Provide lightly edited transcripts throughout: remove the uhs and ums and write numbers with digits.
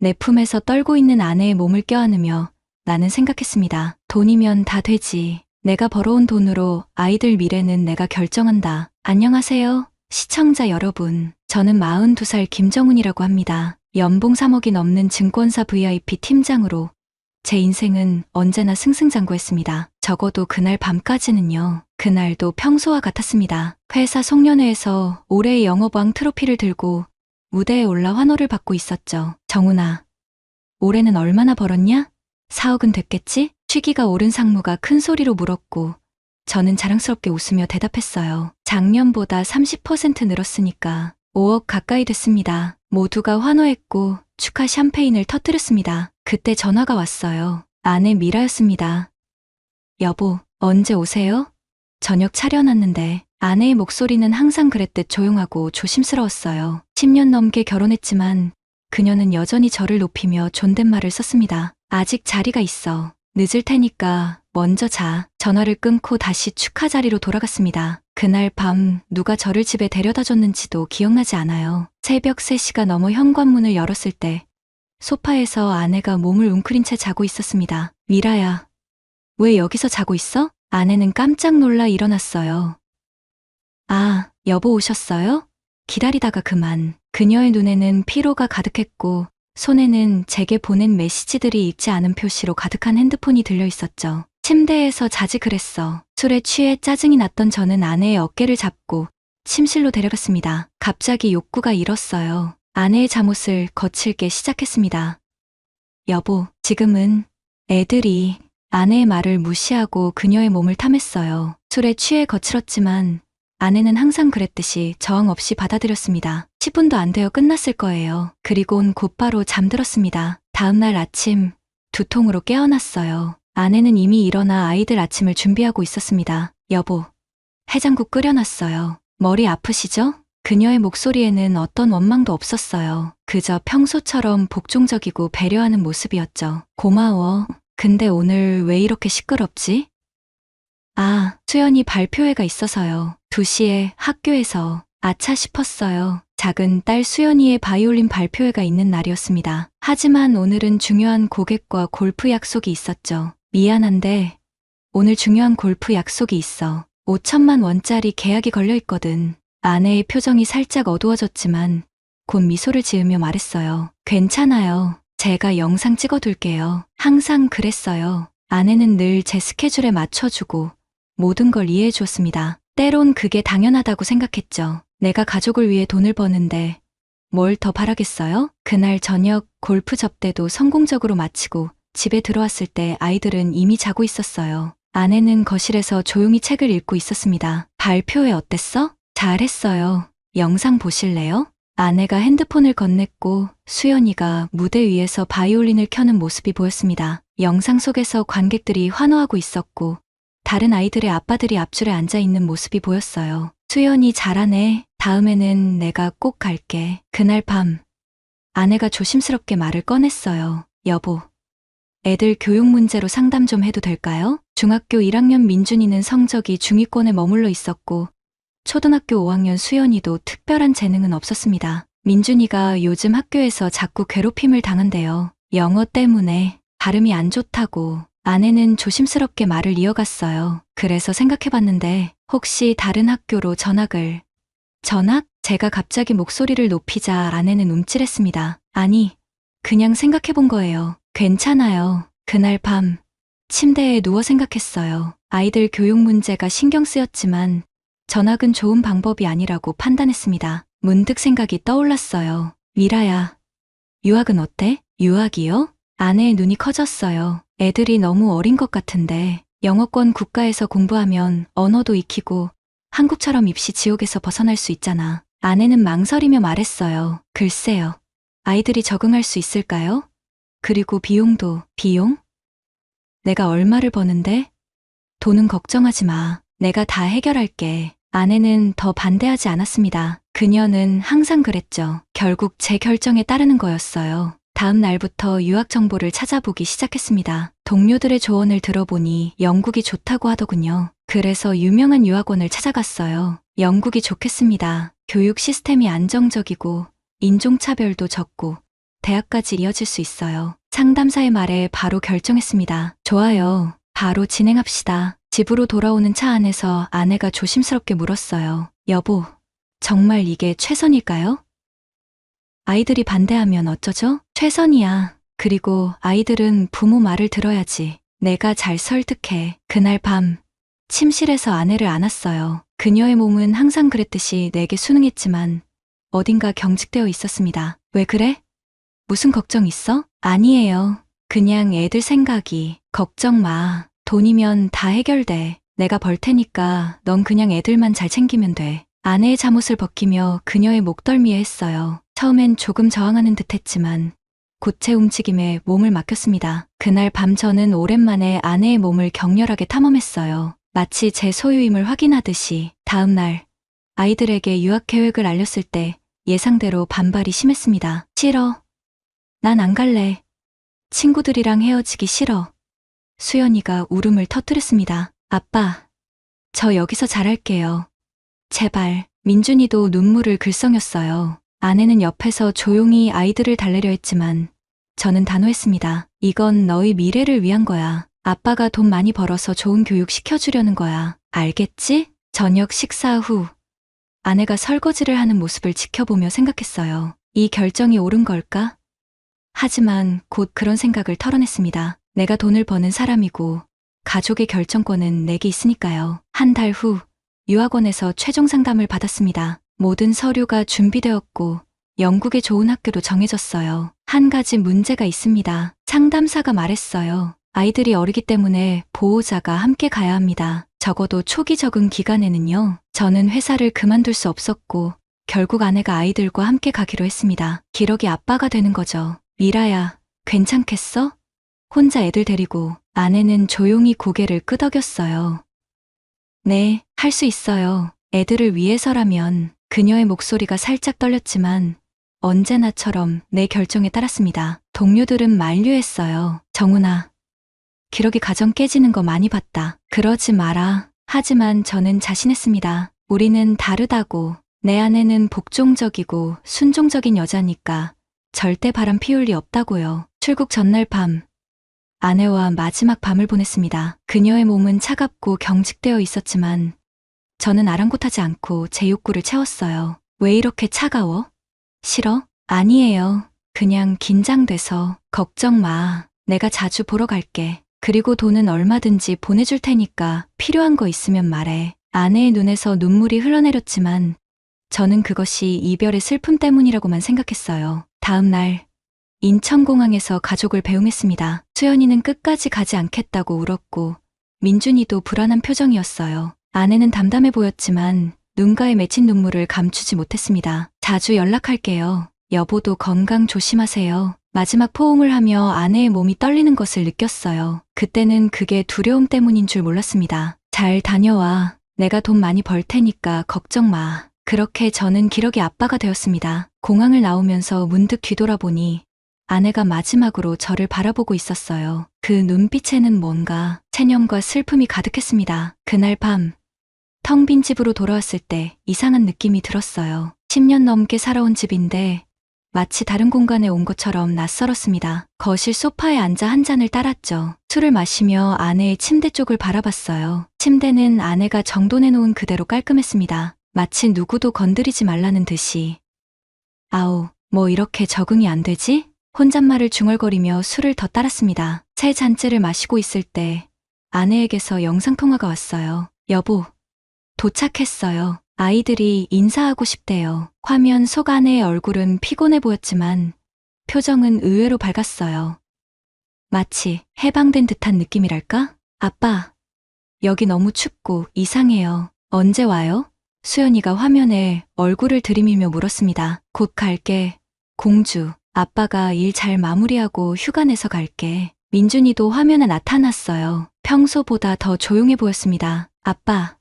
내 품에서 떨고 있는 아내의 몸을 껴안으며 나는 생각했습니다. 돈이면 다 되지. 내가 벌어온 돈으로 아이들 미래는 내가 결정한다. 안녕하세요, 시청자 여러분. 저는 42살 김정훈이라고 합니다. 연봉 3억이 넘는 증권사 VIP 팀장으로 제 인생은 언제나 승승장구했습니다. 적어도 그날 밤까지는요. 그날도 평소와 같았습니다. 회사 송년회에서 올해의 영업왕 트로피를 들고 무대에 올라 환호를 받고 있었죠. 정훈아, 올해는 얼마나 벌었냐? 4억은 됐겠지? 취기가 오른 상무가 큰 소리로 물었고 저는 자랑스럽게 웃으며 대답했어요. 작년보다 30% 늘었으니까 5억 가까이 됐습니다. 모두가 환호했고 축하 샴페인을 터뜨렸습니다. 그때 전화가 왔어요. 아내 미라였습니다. 여보, 언제 오세요? 저녁 차려놨는데. 아내의 목소리는 항상 그랬듯 조용하고 조심스러웠어요. 10년 넘게 결혼했지만 그녀는 여전히 저를 높이며 존댓말을 썼습니다. 아직 자리가 있어. 늦을 테니까 먼저 자. 전화를 끊고 다시 축하 자리로 돌아갔습니다. 그날 밤 누가 저를 집에 데려다 줬는지도 기억나지 않아요. 새벽 3시가 넘어 현관문을 열었을 때 소파에서 아내가 몸을 웅크린 채 자고 있었습니다. 미라야, 왜 여기서 자고 있어? 아내는 깜짝 놀라 일어났어요. 아, 여보 오셨어요? 기다리다가 그만. 그녀의 눈에는 피로가 가득했고 손에는 제게 보낸 메시지들이 읽지 않은 표시로 가득한 핸드폰이 들려 있었죠. 침대에서 자지 그랬어. 술에 취해 짜증이 났던 저는 아내의 어깨를 잡고 침실로 데려갔습니다. 갑자기 욕구가 일었어요. 아내의 잠옷을 거칠게 시작했습니다. 여보, 지금은 애들이. 아내의 말을 무시하고 그녀의 몸을 탐했어요. 술에 취해 거칠었지만 아내는 항상 그랬듯이 저항 없이 받아들였습니다. 10분도 안 되어 끝났을 거예요. 그리곤 곧바로 잠들었습니다. 다음날 아침 두통으로 깨어났어요. 아내는 이미 일어나 아이들 아침을 준비하고 있었습니다. 여보, 해장국 끓여놨어요. 머리 아프시죠? 그녀의 목소리에는 어떤 원망도 없었어요. 그저 평소처럼 복종적이고 배려하는 모습이었죠. 고마워. 근데 오늘 왜 이렇게 시끄럽지? 아, 수연이 발표회가 있어서요. 2시에 학교에서. 아차 싶었어요. 작은 딸 수연이의 바이올린 발표회가 있는 날이었습니다. 하지만 오늘은 중요한 고객과 골프 약속이 있었죠. 미안한데 오늘 중요한 골프 약속이 있어. 5천만 원짜리 계약이 걸려 있거든. 아내의 표정이 살짝 어두워졌지만 곧 미소를 지으며 말했어요. 괜찮아요. 제가 영상 찍어둘게요. 항상 그랬어요. 아내는 늘 제 스케줄에 맞춰주고 모든 걸 이해해 주었습니다. 때론 그게 당연하다고 생각했죠. 내가 가족을 위해 돈을 버는데 뭘 더 바라겠어요? 그날 저녁 골프 접대도 성공적으로 마치고 집에 들어왔을 때 아이들은 이미 자고 있었어요. 아내는 거실에서 조용히 책을 읽고 있었습니다. 발표회 어땠어? 잘했어요. 영상 보실래요? 아내가 핸드폰을 건넸고 수연이가 무대 위에서 바이올린을 켜는 모습이 보였습니다. 영상 속에서 관객들이 환호하고 있었고 다른 아이들의 아빠들이 앞줄에 앉아있는 모습이 보였어요. 수연이 잘하네. 다음에는 내가 꼭 갈게. 그날 밤 아내가 조심스럽게 말을 꺼냈어요. 여보, 애들 교육 문제로 상담 좀 해도 될까요? 중학교 1학년 민준이는 성적이 중위권에 머물러 있었고 초등학교 5학년 수연이도 특별한 재능은 없었습니다. 민준이가 요즘 학교에서 자꾸 괴롭힘을 당한대요. 영어 때문에. 발음이 안 좋다고. 아내는 조심스럽게 말을 이어갔어요. 그래서 생각해봤는데 혹시 다른 학교로 전학을. 전학? 제가 갑자기 목소리를 높이자 아내는 움찔했습니다. 아니, 그냥 생각해본 거예요. 괜찮아요. 그날 밤 침대에 누워 생각했어요. 아이들 교육 문제가 신경 쓰였지만 전학은 좋은 방법이 아니라고 판단했습니다. 문득 생각이 떠올랐어요. 미라야, 유학은 어때? 유학이요? 아내의 눈이 커졌어요. 애들이 너무 어린 것 같은데 영어권 국가에서 공부하면 언어도 익히고 한국처럼 입시 지옥에서 벗어날 수 있잖아. 아내는 망설이며 말했어요. 글쎄요. 아이들이 적응할 수 있을까요? 그리고 비용도. 비용? 내가 얼마를 버는데? 돈은 걱정하지 마. 내가 다 해결할게. 아내는 더 반대하지 않았습니다. 그녀는 항상 그랬죠. 결국 제 결정에 따르는 거였어요. 다음 날부터 유학 정보를 찾아보기 시작했습니다. 동료들의 조언을 들어보니 영국이 좋다고 하더군요. 그래서 유명한 유학원을 찾아갔어요. 영국이 좋겠습니다. 교육 시스템이 안정적이고 인종차별도 적고 대학까지 이어질 수 있어요. 상담사의 말에 바로 결정했습니다. 좋아요. 바로 진행합시다. 집으로 돌아오는 차 안에서 아내가 조심스럽게 물었어요. 여보, 정말 이게 최선일까요? 아이들이 반대하면 어쩌죠? 최선이야. 그리고 아이들은 부모 말을 들어야지. 내가 잘 설득해. 그날 밤 침실에서 아내를 안았어요. 그녀의 몸은 항상 그랬듯이 내게 순응했지만 어딘가 경직되어 있었습니다. 왜 그래? 무슨 걱정 있어? 아니에요. 그냥 애들 생각이. 걱정 마. 돈이면 다 해결돼. 내가 벌 테니까 넌 그냥 애들만 잘 챙기면 돼. 아내의 잠옷을 벗기며 그녀의 목덜미에 했어요. 처음엔 조금 저항하는 듯 했지만 고체 움직임에 몸을 맡겼습니다. 그날 밤 저는 오랜만에 아내의 몸을 격렬하게 탐험했어요. 마치 제 소유임을 확인하듯이. 다음 날 아이들에게 유학 계획을 알렸을 때 예상대로 반발이 심했습니다. 싫어. 난 안 갈래. 친구들이랑 헤어지기 싫어. 수연이가 울음을 터뜨렸습니다. 아빠, 저 여기서 잘할게요. 제발. 민준이도 눈물을 글썽였어요. 아내는 옆에서 조용히 아이들을 달래려 했지만 저는 단호했습니다. 이건 너희 미래를 위한 거야. 아빠가 돈 많이 벌어서 좋은 교육 시켜주려는 거야. 알겠지? 저녁 식사 후 아내가 설거지를 하는 모습을 지켜보며 생각했어요. 이 결정이 옳은 걸까? 하지만 곧 그런 생각을 털어냈습니다. 내가 돈을 버는 사람이고 가족의 결정권은 내게 있으니까요. 한 달 후 유학원에서 최종 상담을 받았습니다. 모든 서류가 준비되었고 영국의 좋은 학교도 정해졌어요. 한 가지 문제가 있습니다. 상담사가 말했어요. 아이들이 어리기 때문에 보호자가 함께 가야 합니다. 적어도 초기 적응 기간에는요. 저는 회사를 그만둘 수 없었고 결국 아내가 아이들과 함께 가기로 했습니다. 기러기 아빠가 되는 거죠. 미라야, 괜찮겠어? 혼자 애들 데리고. 아내는 조용히 고개를 끄덕였어요. 네, 할 수 있어요. 애들을 위해서라면. 그녀의 목소리가 살짝 떨렸지만 언제나처럼 내 결정에 따랐습니다. 동료들은 만류했어요. 정훈아, 기러기 가정 깨지는 거 많이 봤다. 그러지 마라. 하지만 저는 자신했습니다. 우리는 다르다고. 내 아내는 복종적이고 순종적인 여자니까 절대 바람 피울 리 없다고요. 출국 전날 밤 아내와 마지막 밤을 보냈습니다. 그녀의 몸은 차갑고 경직되어 있었지만 저는 아랑곳하지 않고 제 욕구를 채웠어요. 왜 이렇게 차가워? 싫어? 아니에요. 그냥 긴장돼서. 걱정 마. 내가 자주 보러 갈게. 그리고 돈은 얼마든지 보내줄 테니까 필요한 거 있으면 말해. 아내의 눈에서 눈물이 흘러내렸지만 저는 그것이 이별의 슬픔 때문이라고만 생각했어요. 다음 날 인천공항에서 가족을 배웅했습니다. 수연이는 끝까지 가지 않겠다고 울었고 민준이도 불안한 표정이었어요. 아내는 담담해 보였지만 눈가에 맺힌 눈물을 감추지 못했습니다. 자주 연락할게요. 여보도 건강 조심하세요. 마지막 포옹을 하며 아내의 몸이 떨리는 것을 느꼈어요. 그때는 그게 두려움 때문인 줄 몰랐습니다. 잘 다녀와. 내가 돈 많이 벌 테니까 걱정 마. 그렇게 저는 기러기 아빠가 되었습니다. 공항을 나오면서 문득 뒤돌아보니 아내가 마지막으로 저를 바라보고 있었어요. 그 눈빛에는 뭔가 체념과 슬픔이 가득했습니다. 그날 밤 텅 빈 집으로 돌아왔을 때 이상한 느낌이 들었어요. 10년 넘게 살아온 집인데 마치 다른 공간에 온 것처럼 낯설었습니다. 거실 소파에 앉아 한 잔을 따랐죠. 술을 마시며 아내의 침대 쪽을 바라봤어요. 침대는 아내가 정돈해놓은 그대로 깔끔했습니다. 마치 누구도 건드리지 말라는 듯이. 아우, 뭐 이렇게 적응이 안 되지? 혼잣말을 중얼거리며 술을 더 따랐습니다. 세 잔째를 마시고 있을 때 아내에게서 영상통화가 왔어요. 여보, 도착했어요. 아이들이 인사하고 싶대요. 화면 속 아내의 얼굴은 피곤해 보였지만 표정은 의외로 밝았어요. 마치 해방된 듯한 느낌이랄까? 아빠, 여기 너무 춥고 이상해요. 언제 와요? 수연이가 화면에 얼굴을 들이밀며 물었습니다. 곧 갈게. 공주, 아빠가 일 잘 마무리하고 휴가 내서 갈게. 민준이도 화면에 나타났어요. 평소보다 더 조용해 보였습니다. 아빠,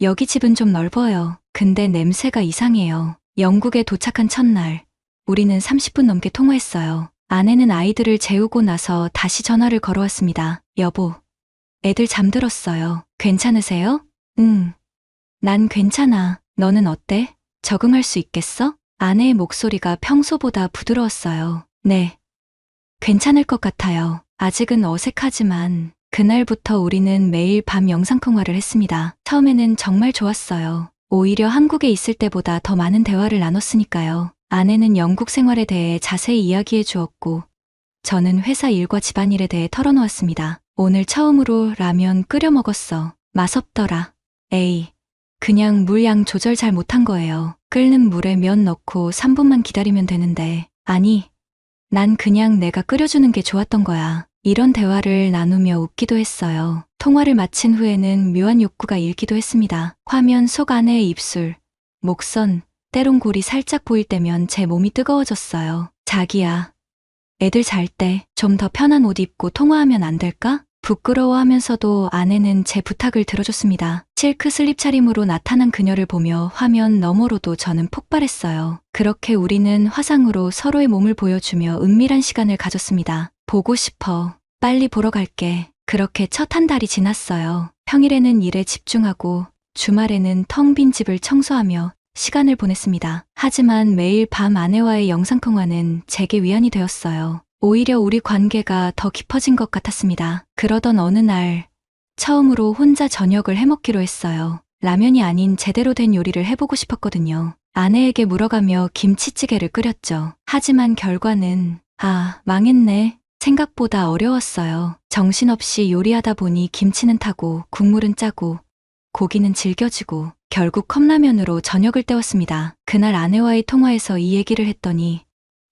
여기 집은 좀 넓어요. 근데 냄새가 이상해요. 영국에 도착한 첫날, 우리는 30분 넘게 통화했어요. 아내는 아이들을 재우고 나서 다시 전화를 걸어왔습니다. 여보, 애들 잠들었어요. 괜찮으세요? 응. 난 괜찮아. 너는 어때? 적응할 수 있겠어? 아내의 목소리가 평소보다 부드러웠어요. 네, 괜찮을 것 같아요. 아직은 어색하지만 그날부터 우리는 매일 밤 영상통화를 했습니다. 처음에는 정말 좋았어요. 오히려 한국에 있을 때보다 더 많은 대화를 나눴으니까요. 아내는 영국 생활에 대해 자세히 이야기해 주었고, 저는 회사 일과 집안일에 대해 털어놓았습니다. 오늘 처음으로 라면 끓여 먹었어. 맛없더라. 에이, 그냥 물 양 조절 잘 못한 거예요. 끓는 물에 면 넣고 3분만 기다리면 되는데, 아니, 난 그냥 내가 끓여주는 게 좋았던 거야. 이런 대화를 나누며 웃기도 했어요. 통화를 마친 후에는 묘한 욕구가 일기도 했습니다. 화면 속 아내의 입술, 목선, 때론 골이 살짝 보일 때면 제 몸이 뜨거워졌어요. 자기야, 애들 잘 때 좀 더 편한 옷 입고 통화하면 안 될까? 부끄러워하면서도 아내는 제 부탁을 들어줬습니다. 실크 슬립 차림으로 나타난 그녀를 보며 화면 너머로도 저는 폭발했어요. 그렇게 우리는 화상으로 서로의 몸을 보여주며 은밀한 시간을 가졌습니다. 보고 싶어. 빨리 보러 갈게. 그렇게 첫 한 달이 지났어요. 평일에는 일에 집중하고 주말에는 텅 빈 집을 청소하며 시간을 보냈습니다. 하지만 매일 밤 아내와의 영상통화는 제게 위안이 되었어요. 오히려 우리 관계가 더 깊어진 것 같았습니다. 그러던 어느 날, 처음으로 혼자 저녁을 해먹기로 했어요. 라면이 아닌 제대로 된 요리를 해보고 싶었거든요. 아내에게 물어가며 김치찌개를 끓였죠. 하지만 결과는, 망했네. 생각보다 어려웠어요. 정신없이 요리하다 보니 김치는 타고 국물은 짜고 고기는 질겨지고 결국 컵라면으로 저녁을 때웠습니다. 그날 아내와의 통화에서 이 얘기를 했더니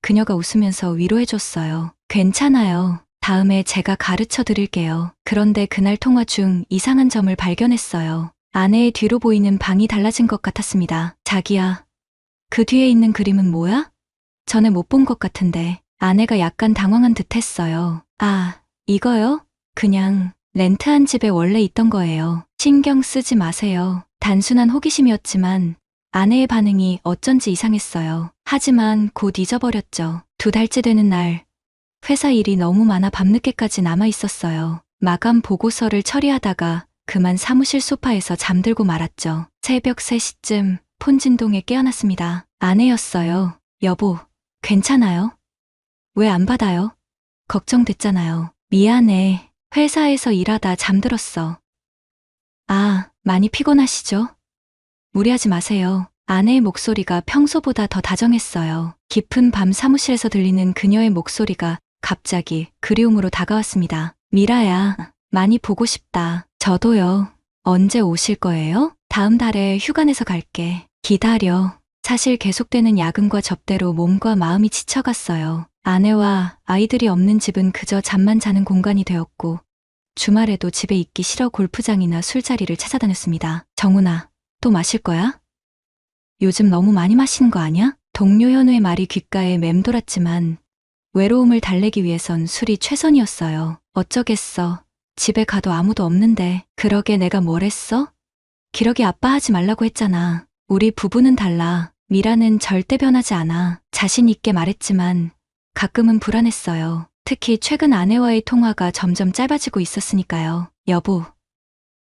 그녀가 웃으면서 위로해줬어요. 괜찮아요. 다음에 제가 가르쳐 드릴게요. 그런데 그날 통화 중 이상한 점을 발견했어요. 아내의 뒤로 보이는 방이 달라진 것 같았습니다. 자기야, 그 뒤에 있는 그림은 뭐야? 전에 못 본 것 같은데. 아내가 약간 당황한 듯 했어요. 이거요? 그냥 렌트한 집에 원래 있던 거예요. 신경 쓰지 마세요. 단순한 호기심이었지만 아내의 반응이 어쩐지 이상했어요. 하지만 곧 잊어버렸죠. 2달째 되는 날, 회사 일이 너무 많아 밤늦게까지 남아 있었어요. 마감 보고서를 처리하다가 그만 사무실 소파에서 잠들고 말았죠. 새벽 3시쯤 폰 진동에 깨어났습니다. 아내였어요. 여보, 괜찮아요? 왜 안 받아요? 걱정됐잖아요. 미안해. 회사에서 일하다 잠들었어. 많이 피곤하시죠? 무리하지 마세요. 아내의 목소리가 평소보다 더 다정했어요. 깊은 밤 사무실에서 들리는 그녀의 목소리가 갑자기 그리움으로 다가왔습니다. 미라야, 많이 보고 싶다. 저도요. 언제 오실 거예요? 다음 달에 휴가 내서 갈게. 기다려. 사실 계속되는 야근과 접대로 몸과 마음이 지쳐갔어요. 아내와 아이들이 없는 집은 그저 잠만 자는 공간이 되었고 주말에도 집에 있기 싫어 골프장이나 술자리를 찾아다녔습니다. 정훈아, 또 마실 거야? 요즘 너무 많이 마시는 거 아니야? 동료 현우의 말이 귓가에 맴돌았지만 외로움을 달래기 위해선 술이 최선이었어요. 어쩌겠어. 집에 가도 아무도 없는데. 그러게 내가 뭘 했어? 기러기 아빠 하지 말라고 했잖아. 우리 부부는 달라. 미라는 절대 변하지 않아. 자신 있게 말했지만 가끔은 불안했어요. 특히 최근 아내와의 통화가 점점 짧아지고 있었으니까요. 여보,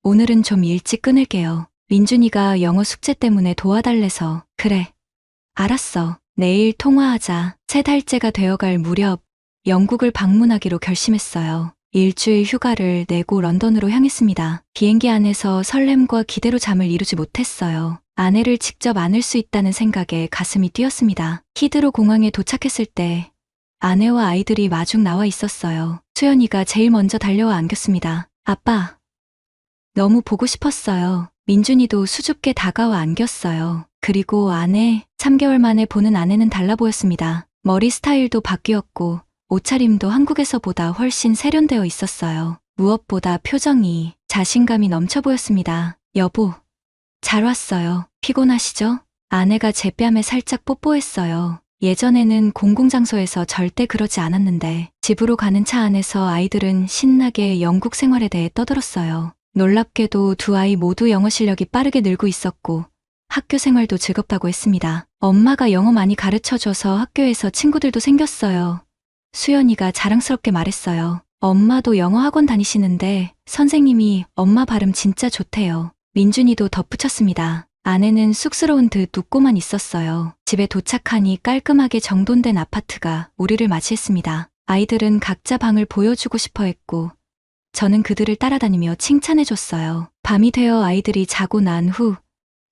오늘은 좀 일찍 끊을게요. 민준이가 영어 숙제 때문에 도와달래서. 그래. 알았어. 내일 통화하자. 3달째가 되어갈 무렵 영국을 방문하기로 결심했어요. 일주일 휴가를 내고 런던으로 향했습니다. 비행기 안에서 설렘과 기대로 잠을 이루지 못했어요. 아내를 직접 안을 수 있다는 생각에 가슴이 뛰었습니다. 히드로 공항에 도착했을 때 아내와 아이들이 마중 나와 있었어요. 수연이가 제일 먼저 달려와 안겼습니다. 아빠, 너무 보고 싶었어요. 민준이도 수줍게 다가와 안겼어요. 그리고 아내, 3개월 만에 보는 아내는 달라 보였습니다. 머리 스타일도 바뀌었고 옷차림도 한국에서보다 훨씬 세련되어 있었어요. 무엇보다 표정이, 자신감이 넘쳐 보였습니다. 여보, 잘 왔어요. 피곤하시죠? 아내가 제 뺨에 살짝 뽀뽀했어요. 예전에는 공공장소에서 절대 그러지 않았는데 집으로 가는 차 안에서 아이들은 신나게 영국 생활에 대해 떠들었어요. 놀랍게도 2 아이 모두 영어 실력이 빠르게 늘고 있었고 학교 생활도 즐겁다고 했습니다. 엄마가 영어 많이 가르쳐줘서 학교에서 친구들도 생겼어요. 수연이가 자랑스럽게 말했어요. 엄마도 영어 학원 다니시는데 선생님이 엄마 발음 진짜 좋대요. 민준이도 덧붙였습니다. 아내는 쑥스러운 듯 웃고만 있었어요. 집에 도착하니 깔끔하게 정돈된 아파트가 우리를 맞이했습니다. 아이들은 각자 방을 보여주고 싶어 했고 저는 그들을 따라다니며 칭찬해줬어요. 밤이 되어 아이들이 자고 난 후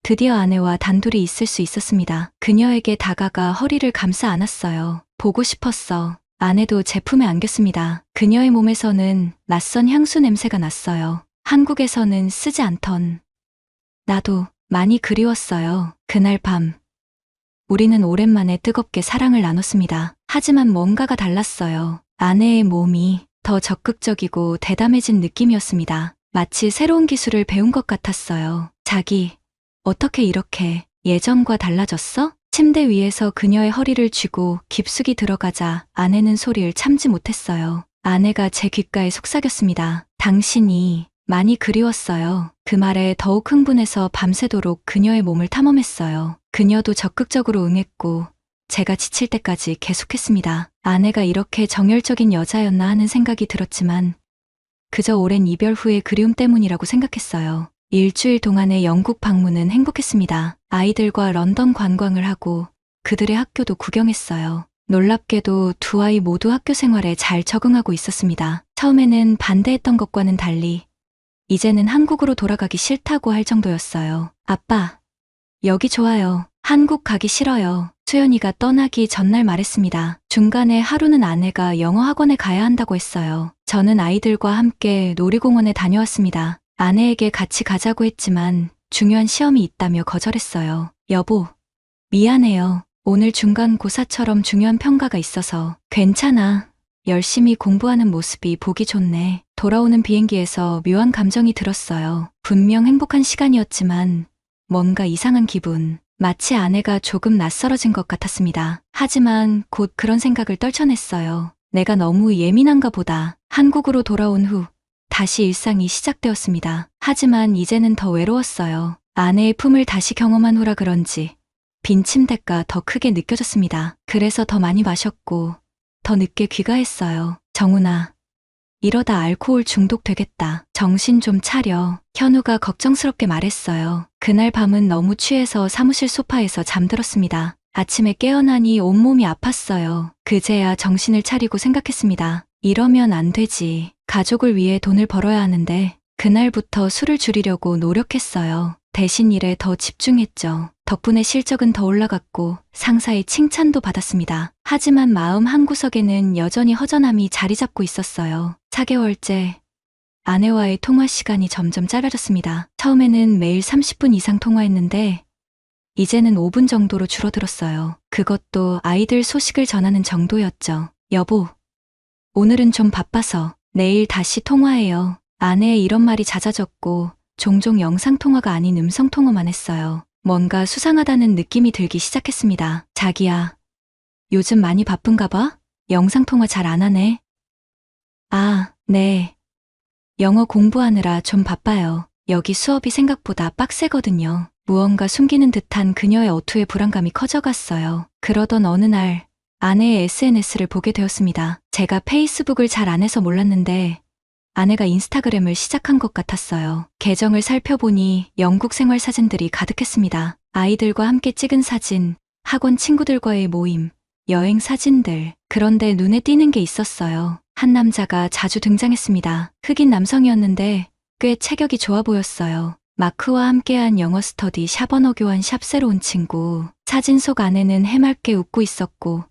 드디어 아내와 단둘이 있을 수 있었습니다. 그녀에게 다가가 허리를 감싸 안았어요. 보고 싶었어. 아내도 제품에 안겼습니다. 그녀의 몸에서는 낯선 향수 냄새가 났어요. 한국에서는 쓰지 않던. 나도 많이 그리웠어요. 그날 밤 우리는 오랜만에 뜨겁게 사랑을 나눴습니다. 하지만 뭔가가 달랐어요. 아내의 몸이 더 적극적이고 대담해진 느낌이었습니다. 마치 새로운 기술을 배운 것 같았어요. 자기, 어떻게 이렇게 예전과 달라졌어? 침대 위에서 그녀의 허리를 쥐고 깊숙이 들어가자 아내는 소리를 참지 못했어요. 아내가 제 귓가에 속삭였습니다. 당신이 많이 그리웠어요. 그 말에 더욱 흥분해서 밤새도록 그녀의 몸을 탐험했어요. 그녀도 적극적으로 응했고 제가 지칠 때까지 계속했습니다. 아내가 이렇게 정열적인 여자였나 하는 생각이 들었지만 그저 오랜 이별 후의 그리움 때문이라고 생각했어요. 일주일 동안의 영국 방문은 행복했습니다. 아이들과 런던 관광을 하고 그들의 학교도 구경했어요. 놀랍게도 두 아이 모두 학교 생활에 잘 적응하고 있었습니다. 처음에는 반대했던 것과는 달리 이제는 한국으로 돌아가기 싫다고 할 정도였어요. 아빠, 여기 좋아요. 한국 가기 싫어요. 수연이가 떠나기 전날 말했습니다. 중간에 하루는 아내가 영어 학원에 가야 한다고 했어요. 저는 아이들과 함께 놀이공원에 다녀왔습니다. 아내에게 같이 가자고 했지만 중요한 시험이 있다며 거절했어요. 여보, 미안해요. 오늘 중간고사처럼 중요한 평가가 있어서. 괜찮아. 열심히 공부하는 모습이 보기 좋네. 돌아오는 비행기에서 묘한 감정이 들었어요. 분명 행복한 시간이었지만 뭔가 이상한 기분. 마치 아내가 조금 낯설어진 것 같았습니다. 하지만 곧 그런 생각을 떨쳐냈어요. 내가 너무 예민한가 보다. 한국으로 돌아온 후 다시 일상이 시작되었습니다. 하지만 이제는 더 외로웠어요. 아내의 품을 다시 경험한 후라 그런지 빈 침대가 더 크게 느껴졌습니다. 그래서 더 많이 마셨고 더 늦게 귀가했어요. 정훈아, 이러다 알코올 중독되겠다. 정신 좀 차려. 현우가 걱정스럽게 말했어요. 그날 밤은 너무 취해서 사무실 소파에서 잠들었습니다. 아침에 깨어나니 온몸이 아팠어요. 그제야 정신을 차리고 생각했습니다. 이러면 안 되지. 가족을 위해 돈을 벌어야 하는데 그날부터 술을 줄이려고 노력했어요. 대신 일에 더 집중했죠. 덕분에 실적은 더 올라갔고 상사의 칭찬도 받았습니다. 하지만 마음 한구석에는 여전히 허전함이 자리 잡고 있었어요. 4개월째 아내와의 통화 시간이 점점 짧아졌습니다. 처음에는 매일 30분 이상 통화했는데 이제는 5분 정도로 줄어들었어요. 그것도 아이들 소식을 전하는 정도였죠. 여보, 오늘은 좀 바빠서 내일 다시 통화해요. 아내의 이런 말이 잦아졌고 종종 영상통화가 아닌 음성통화만 했어요. 뭔가 수상하다는 느낌이 들기 시작했습니다. 자기야, 요즘 많이 바쁜가 봐? 영상통화 잘 안 하네. 아, 네. 영어 공부하느라 좀 바빠요. 여기 수업이 생각보다 빡세거든요. 무언가 숨기는 듯한 그녀의 어투의 불안감이 커져갔어요. 그러던 어느 날 아내의 SNS를 보게 되었습니다. 제가 페이스북을 잘 안 해서 몰랐는데 아내가 인스타그램을 시작한 것 같았어요. 계정을 살펴보니 영국 생활 사진들이 가득했습니다. 아이들과 함께 찍은 사진, 학원 친구들과의 모임, 여행 사진들. 그런데 눈에 띄는 게 있었어요. 한 남자가 자주 등장했습니다. 흑인 남성이었는데 꽤 체격이 좋아 보였어요. 마크와 함께한 영어 스터디 샵 언어 교환 샵 새로운 친구. 사진 속 아내는 해맑게 웃고 있었고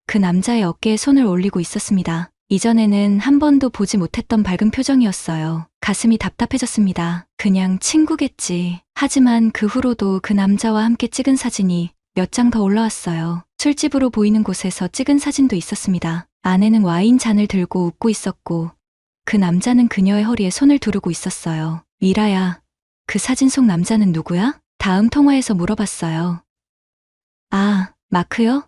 그 남자의 어깨에 손을 올리고 있었습니다. 이전에는 한 번도 보지 못했던 밝은 표정이었어요. 가슴이 답답해졌습니다. 그냥 친구겠지. 하지만 그 후로도 그 남자와 함께 찍은 사진이 몇 장 더 올라왔어요. 술집으로 보이는 곳에서 찍은 사진도 있었습니다. 아내는 와인 잔을 들고 웃고 있었고 그 남자는 그녀의 허리에 손을 두르고 있었어요. 미라야, 그 사진 속 남자는 누구야? 다음 통화에서 물어봤어요. 아, 마크요?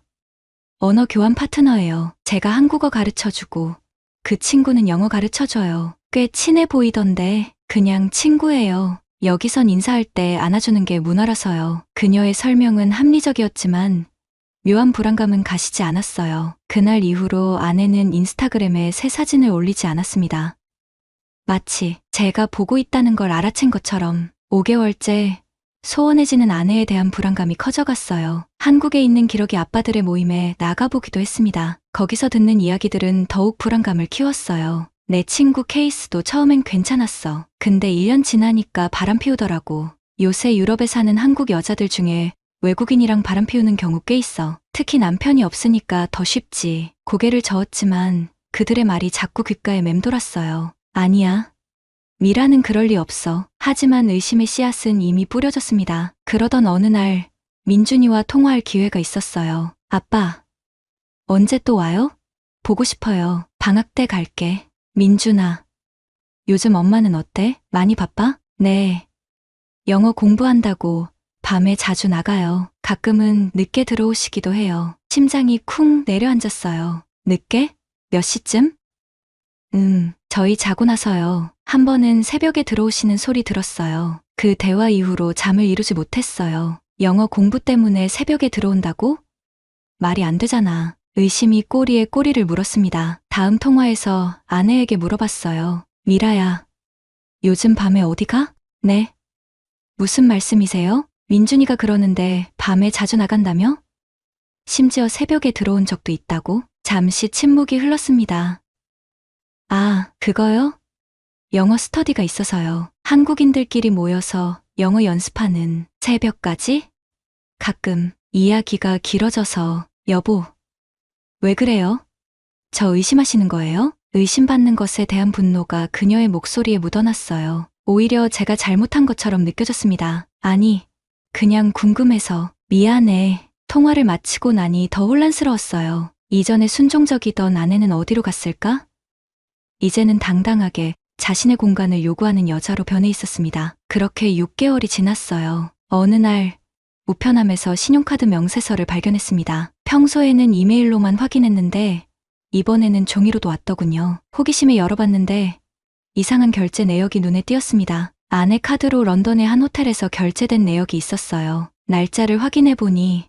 언어 교환 파트너예요. 제가 한국어 가르쳐주고 그 친구는 영어 가르쳐줘요. 꽤 친해 보이던데 그냥 친구예요. 여기선 인사할 때 안아주는 게 문화라서요. 그녀의 설명은 합리적이었지만 묘한 불안감은 가시지 않았어요. 그날 이후로 아내는 인스타그램에 새 사진을 올리지 않았습니다. 마치 제가 보고 있다는 걸 알아챈 것처럼. 5개월째 소원해지는 아내에 대한 불안감이 커져갔어요. 한국에 있는 기러기 아빠들의 모임에 나가보기도 했습니다. 거기서 듣는 이야기들은 더욱 불안감을 키웠어요. 내 친구 케이스도 처음엔 괜찮았어. 근데 1년 지나니까 바람 피우더라고. 요새 유럽에 사는 한국 여자들 중에 외국인이랑 바람 피우는 경우 꽤 있어. 특히 남편이 없으니까 더 쉽지. 고개를 저었지만 그들의 말이 자꾸 귓가에 맴돌았어요. 아니야. 미라는 그럴 리 없어. 하지만 의심의 씨앗은 이미 뿌려졌습니다. 그러던 어느 날 민준이와 통화할 기회가 있었어요. 아빠, 언제 또 와요? 보고 싶어요. 방학 때 갈게. 민준아, 요즘 엄마는 어때? 많이 바빠? 네. 영어 공부한다고 밤에 자주 나가요. 가끔은 늦게 들어오시기도 해요. 심장이 쿵 내려앉았어요. 늦게? 몇 시쯤? 저희 자고 나서요. 한 번은 새벽에 들어오시는 소리 들었어요. 그 대화 이후로 잠을 이루지 못했어요. 영어 공부 때문에 새벽에 들어온다고? 말이 안 되잖아. 의심이 꼬리에 꼬리를 물었습니다. 다음 통화에서 아내에게 물어봤어요. 미라야, 요즘 밤에 어디 가? 네. 무슨 말씀이세요? 민준이가 그러는데 밤에 자주 나간다며? 심지어 새벽에 들어온 적도 있다고? 잠시 침묵이 흘렀습니다. 아, 그거요? 영어 스터디가 있어서요. 한국인들끼리 모여서 영어 연습하는 새벽까지? 가끔 이야기가 길어져서 여보, 왜 그래요? 저 의심하시는 거예요? 의심받는 것에 대한 분노가 그녀의 목소리에 묻어났어요. 오히려 제가 잘못한 것처럼 느껴졌습니다. 아니, 그냥 궁금해서. 미안해. 통화를 마치고 나니 더 혼란스러웠어요. 이전에 순종적이던 아내는 어디로 갔을까? 이제는 당당하게 자신의 공간을 요구하는 여자로 변해 있었습니다. 그렇게 6개월이 지났어요. 어느 날 우편함에서 신용카드 명세서를 발견했습니다. 평소에는 이메일로만 확인했는데 이번에는 종이로도 왔더군요. 호기심에 열어봤는데 이상한 결제 내역이 눈에 띄었습니다. 아내 카드로 런던의 한 호텔에서 결제된 내역이 있었어요. 날짜를 확인해보니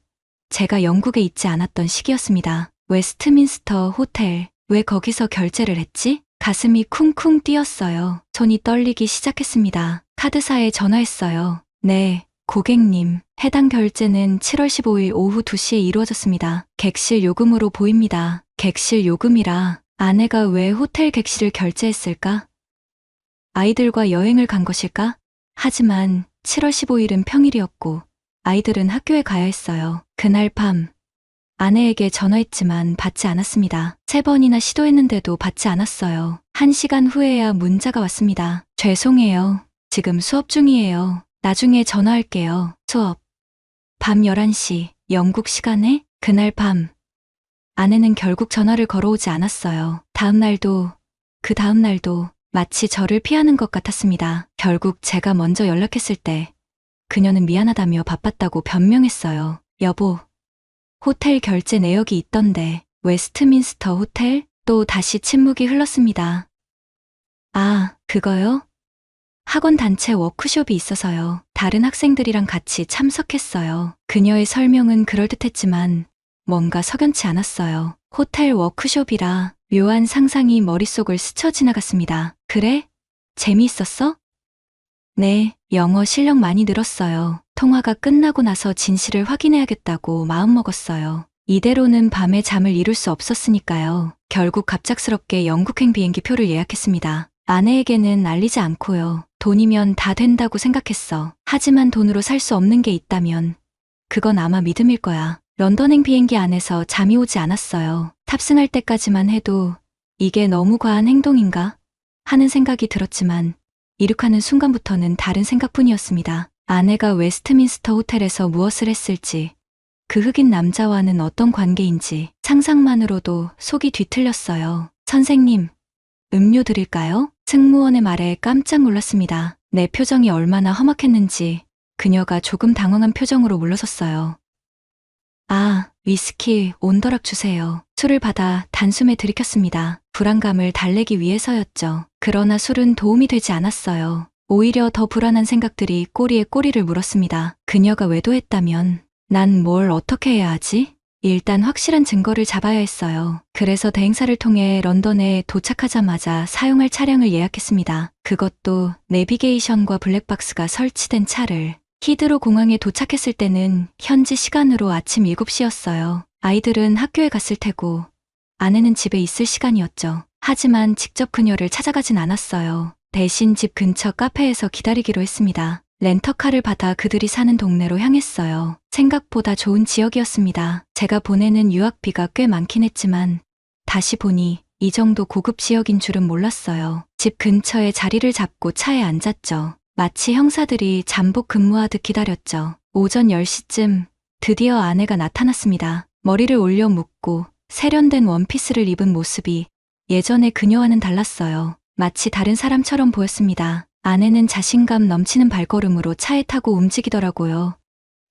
제가 영국에 있지 않았던 시기였습니다. 웨스트민스터 호텔, 왜 거기서 결제를 했지? 가슴이 쿵쿵 뛰었어요. 손이 떨리기 시작했습니다. 카드사에 전화했어요. 네, 고객님. 해당 결제는 7월 15일 오후 2시에 이루어졌습니다. 객실 요금으로 보입니다. 객실 요금이라 아내가 왜 호텔 객실을 결제했을까? 아이들과 여행을 간 것일까? 하지만 7월 15일은 평일이었고 아이들은 학교에 가야 했어요. 그날 밤 아내에게 전화했지만 받지 않았습니다. 3번이나 시도했는데도 받지 않았어요. 1시간 후에야 문자가 왔습니다. 죄송해요. 지금 수업 중이에요. 나중에 전화할게요. 수업. 밤 11시, 영국 시간에? 그날 밤 아내는 결국 전화를 걸어오지 않았어요. 다음 날도, 그 다음 날도 마치 저를 피하는 것 같았습니다. 결국 제가 먼저 연락했을 때 그녀는 미안하다며 바빴다고 변명했어요. 여보, 호텔 결제 내역이 있던데 웨스트민스터 호텔? 또 다시 침묵이 흘렀습니다. 아, 그거요? 학원 단체 워크숍이 있어서요. 다른 학생들이랑 같이 참석했어요. 그녀의 설명은 그럴듯했지만 뭔가 석연치 않았어요. 호텔 워크숍이라 묘한 상상이 머릿속을 스쳐 지나갔습니다. 그래? 재미있었어? 네, 영어 실력 많이 늘었어요. 통화가 끝나고 나서 진실을 확인해야겠다고 마음먹었어요. 이대로는 밤에 잠을 이룰 수 없었으니까요. 결국 갑작스럽게 영국행 비행기 표를 예약했습니다. 아내에게는 알리지 않고요. 돈이면 다 된다고 생각했어. 하지만 돈으로 살 수 없는 게 있다면 그건 아마 믿음일 거야. 런던행 비행기 안에서 잠이 오지 않았어요. 탑승할 때까지만 해도 이게 너무 과한 행동인가 하는 생각이 들었지만 이륙하는 순간부터는 다른 생각뿐이었습니다. 아내가 웨스트민스터 호텔에서 무엇을 했을지, 그 흑인 남자와는 어떤 관계인지 상상만으로도 속이 뒤틀렸어요. 선생님, 음료 드릴까요? 승무원의 말에 깜짝 놀랐습니다. 내 표정이 얼마나 험악했는지 그녀가 조금 당황한 표정으로 물러섰어요. 아, 위스키 온더락 주세요. 술을 받아 단숨에 들이켰습니다. 불안감을 달래기 위해서였죠. 그러나 술은 도움이 되지 않았어요. 오히려 더 불안한 생각들이 꼬리에 꼬리를 물었습니다. 그녀가 외도했다면 난 뭘 어떻게 해야 하지? 일단 확실한 증거를 잡아야 했어요. 그래서 대행사를 통해 런던에 도착하자마자 사용할 차량을 예약했습니다. 그것도 내비게이션과 블랙박스가 설치된 차를. 히드로 공항에 도착했을 때는 현지 시간으로 아침 7시였어요. 아이들은 학교에 갔을 테고 아내는 집에 있을 시간이었죠. 하지만 직접 그녀를 찾아가진 않았어요. 대신 집 근처 카페에서 기다리기로 했습니다. 렌터카를 받아 그들이 사는 동네로 향했어요. 생각보다 좋은 지역이었습니다. 제가 보내는 유학비가 꽤 많긴 했지만 다시 보니 이 정도 고급 지역인 줄은 몰랐어요. 집 근처에 자리를 잡고 차에 앉았죠. 마치 형사들이 잠복 근무하듯 기다렸죠. 오전 10시쯤 드디어 아내가 나타났습니다. 머리를 올려 묶고 세련된 원피스를 입은 모습이 예전의 그녀와는 달랐어요. 마치 다른 사람처럼 보였습니다. 아내는 자신감 넘치는 발걸음으로 차에 타고 움직이더라고요.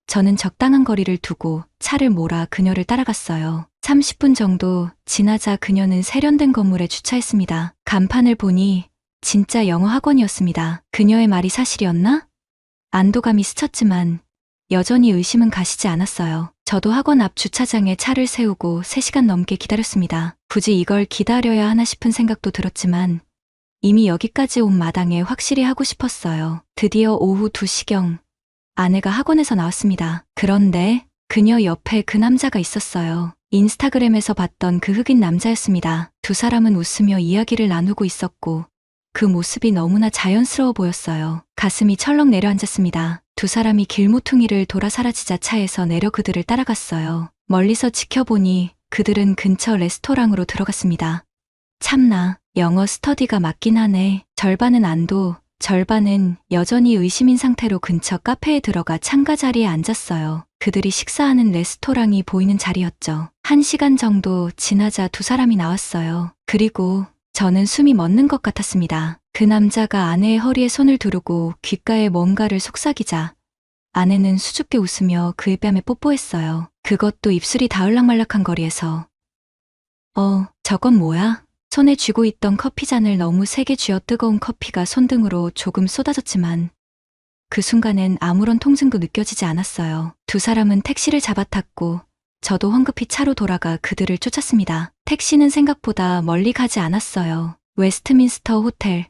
저는 적당한 거리를 두고 차를 몰아 그녀를 따라갔어요. 30분 정도 지나자 그녀는 세련된 건물에 주차했습니다. 간판을 보니 진짜 영어 학원이었습니다. 그녀의 말이 사실이었나? 안도감이 스쳤지만 여전히 의심은 가시지 않았어요. 저도 학원 앞 주차장에 차를 세우고 3시간 넘게 기다렸습니다. 굳이 이걸 기다려야 하나 싶은 생각도 들었지만 이미 여기까지 온 마당에 확실히 하고 싶었어요. 드디어 오후 2시경 아내가 학원에서 나왔습니다. 그런데 그녀 옆에 그 남자가 있었어요. 인스타그램에서 봤던 그 흑인 남자였습니다. 두 사람은 웃으며 이야기를 나누고 있었고 그 모습이 너무나 자연스러워 보였어요. 가슴이 철렁 내려앉았습니다. 두 사람이 길모퉁이를 돌아 사라지자 차에서 내려 그들을 따라갔어요. 멀리서 지켜보니 그들은 근처 레스토랑으로 들어갔습니다. 참나, 영어 스터디가 맞긴 하네. 절반은 안도, 절반은 여전히 의심인 상태로 근처 카페에 들어가 창가 자리에 앉았어요. 그들이 식사하는 레스토랑이 보이는 자리였죠. 1시간 정도 지나자 두 사람이 나왔어요. 그리고 저는 숨이 멎는 것 같았습니다. 그 남자가 아내의 허리에 손을 두르고 귓가에 뭔가를 속삭이자 아내는 수줍게 웃으며 그의 뺨에 뽀뽀했어요. 그것도 입술이 닿을락말락한 거리에서. 저건 뭐야? 손에 쥐고 있던 커피잔을 너무 세게 쥐어 뜨거운 커피가 손등으로 조금 쏟아졌지만 그 순간엔 아무런 통증도 느껴지지 않았어요. 두 사람은 택시를 잡아탔고 저도 황급히 차로 돌아가 그들을 쫓았습니다. 택시는 생각보다 멀리 가지 않았어요. 웨스트민스터 호텔.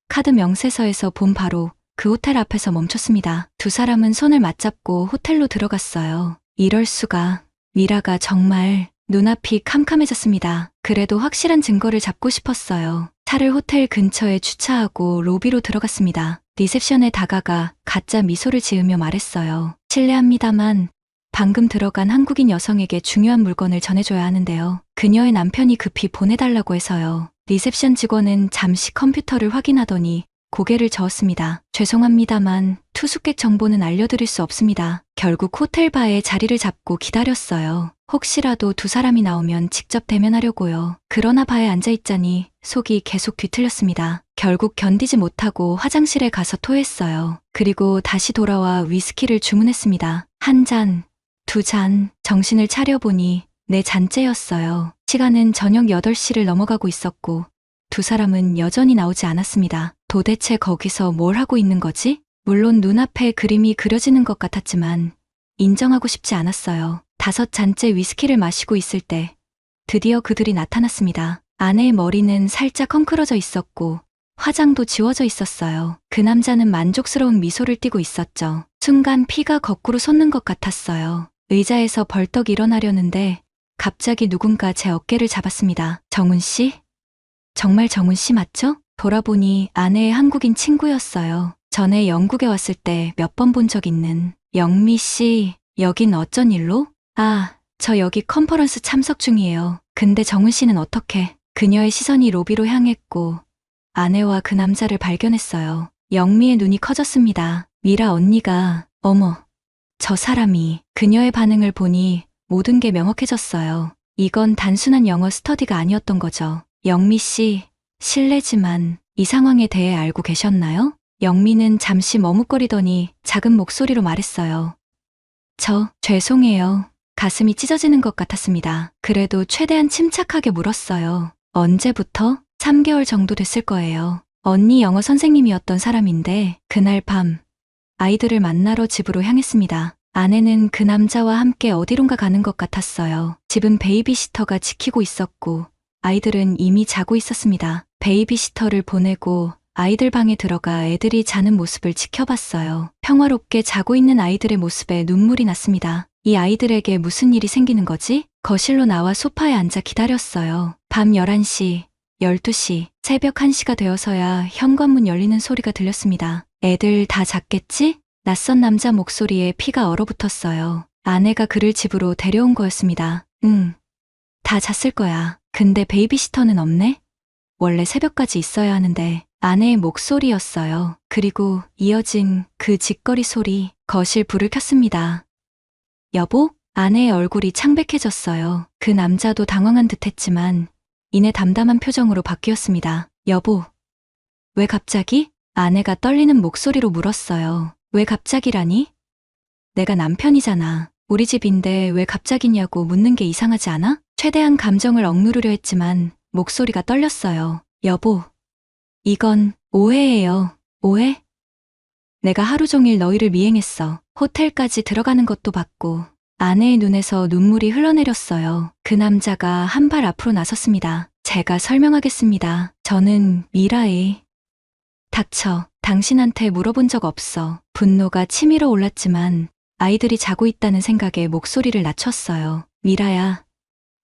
카드 명세서에서 본 바로 그 호텔 앞에서 멈췄습니다. 두 사람은 손을 맞잡고 호텔로 들어갔어요. 이럴 수가. 미라가 정말 눈앞이 캄캄해졌습니다. 그래도 확실한 증거를 잡고 싶었어요. 차를 호텔 근처에 주차하고 로비로 들어갔습니다. 리셉션에 다가가 가짜 미소를 지으며 말했어요. 실례합니다만 방금 들어간 한국인 여성에게 중요한 물건을 전해줘야 하는데요. 그녀의 남편이 급히 보내달라고 해서요. 리셉션 직원은 잠시 컴퓨터를 확인하더니 고개를 저었습니다. 죄송합니다만 투숙객 정보는 알려드릴 수 없습니다. 결국 호텔 바에 자리를 잡고 기다렸어요. 혹시라도 두 사람이 나오면 직접 대면하려고요. 그러나 바에 앉아있자니 속이 계속 뒤틀렸습니다. 결국 견디지 못하고 화장실에 가서 토했어요. 그리고 다시 돌아와 위스키를 주문했습니다. 1잔, 2잔, 정신을 차려보니 네 잔째였어요. 시간은 저녁 8시를 넘어가고 있었고 두 사람은 여전히 나오지 않았습니다. 도대체 거기서 뭘 하고 있는 거지? 물론 눈앞에 그림이 그려지는 것 같았지만 인정하고 싶지 않았어요. 5잔째 위스키를 마시고 있을 때 드디어 그들이 나타났습니다. 아내의 머리는 살짝 헝클어져 있었고 화장도 지워져 있었어요. 그 남자는 만족스러운 미소를 띠고 있었죠. 순간 피가 거꾸로 솟는 것 같았어요. 의자에서 벌떡 일어나려는데 갑자기 누군가 제 어깨를 잡았습니다. 정훈 씨? 정말 정훈 씨 맞죠? 돌아보니 아내의 한국인 친구였어요. 전에 영국에 왔을 때 몇 번 본 적 있는. 영미 씨, 여긴 어쩐 일로? 저 여기 컨퍼런스 참석 중이에요. 근데 정훈 씨는 어떻게? 그녀의 시선이 로비로 향했고 아내와 그 남자를 발견했어요. 영미의 눈이 커졌습니다. 미라 언니가, 어머, 저 사람이. 그녀의 반응을 보니 모든 게 명확해졌어요. 이건 단순한 영어 스터디가 아니었던 거죠. 영미 씨, 실례지만 이 상황에 대해 알고 계셨나요? 영미는 잠시 머뭇거리더니 작은 목소리로 말했어요. 죄송해요. 가슴이 찢어지는 것 같았습니다. 그래도 최대한 침착하게 물었어요. 언제부터? 3개월 정도 됐을 거예요. 언니 영어 선생님이었던 사람인데 그날 밤 아이들을 만나러 집으로 향했습니다. 아내는 그 남자와 함께 어디론가 가는 것 같았어요. 집은 베이비시터가 지키고 있었고 아이들은 이미 자고 있었습니다. 베이비시터를 보내고 아이들 방에 들어가 애들이 자는 모습을 지켜봤어요. 평화롭게 자고 있는 아이들의 모습에 눈물이 났습니다. 이 아이들에게 무슨 일이 생기는 거지? 거실로 나와 소파에 앉아 기다렸어요. 밤 11시, 12시, 새벽 1시가 되어서야 현관문 열리는 소리가 들렸습니다. 애들 다 잤겠지? 낯선 남자 목소리에 피가 얼어붙었어요. 아내가 그를 집으로 데려온 거였습니다. 응, 다 잤을 거야. 근데 베이비시터는 없네? 원래 새벽까지 있어야 하는데. 아내의 목소리였어요. 그리고 이어진 그 짖거리 소리. 거실 불을 켰습니다. 여보? 아내의 얼굴이 창백해졌어요. 그 남자도 당황한 듯했지만 이내 담담한 표정으로 바뀌었습니다. 여보, 왜 갑자기? 아내가 떨리는 목소리로 물었어요. 왜 갑자기라니? 내가 남편이잖아. 우리 집인데 왜 갑자기냐고 묻는 게 이상하지 않아? 최대한 감정을 억누르려 했지만 목소리가 떨렸어요. 여보, 이건 오해예요. 오해? 내가 하루 종일 너희를 미행했어. 호텔까지 들어가는 것도 봤고. 아내의 눈에서 눈물이 흘러내렸어요. 그 남자가 한 발 앞으로 나섰습니다. 제가 설명하겠습니다. 저는 미라에. 닥쳐. 당신한테 물어본 적 없어. 분노가 치밀어 올랐지만 아이들이 자고 있다는 생각에 목소리를 낮췄어요. 미라야,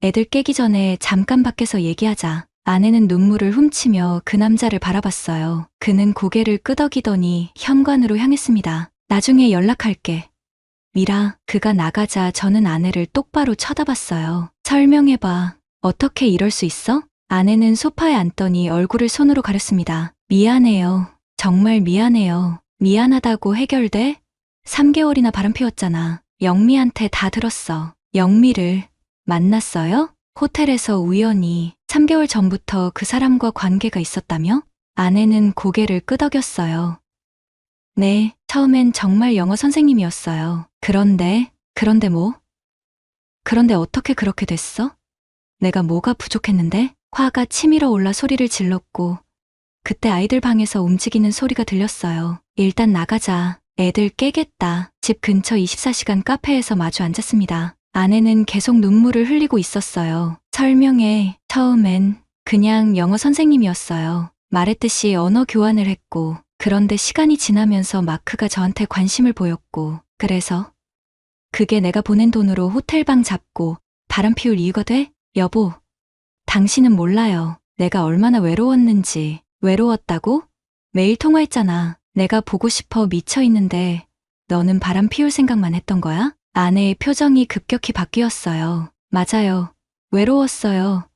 애들 깨기 전에 잠깐 밖에서 얘기하자. 아내는 눈물을 훔치며 그 남자를 바라봤어요. 그는 고개를 끄덕이더니 현관으로 향했습니다. 나중에 연락할게. 미라, 그가 나가자 저는 아내를 똑바로 쳐다봤어요. 설명해봐. 어떻게 이럴 수 있어? 아내는 소파에 앉더니 얼굴을 손으로 가렸습니다. 미안해요. 정말 미안해요. 미안하다고 해결돼? 3개월이나 바람피웠잖아. 영미한테 다 들었어. 영미를 만났어요? 호텔에서 우연히 3개월 전부터 그 사람과 관계가 있었다며? 아내는 고개를 끄덕였어요. 네, 처음엔 정말 영어 선생님이었어요. 그런데 뭐? 그런데 어떻게 그렇게 됐어? 내가 뭐가 부족했는데? 화가 치밀어 올라 소리를 질렀고 그때 아이들 방에서 움직이는 소리가 들렸어요. 일단 나가자. 애들 깨겠다. 집 근처 24시간 카페에서 마주 앉았습니다. 아내는 계속 눈물을 흘리고 있었어요. 설명해. 처음엔 그냥 영어 선생님이었어요. 말했듯이 언어 교환을 했고 그런데 시간이 지나면서 마크가 저한테 관심을 보였고 그래서 그게 내가 보낸 돈으로 호텔방 잡고 바람 피울 이유가 돼? 여보, 당신은 몰라요. 내가 얼마나 외로웠는지. 외로웠다고? 매일 통화했잖아. 내가 보고 싶어 미쳐 있는데 너는 바람 피울 생각만 했던 거야? 아내의 표정이 급격히 바뀌었어요. 맞아요. 외로웠어요.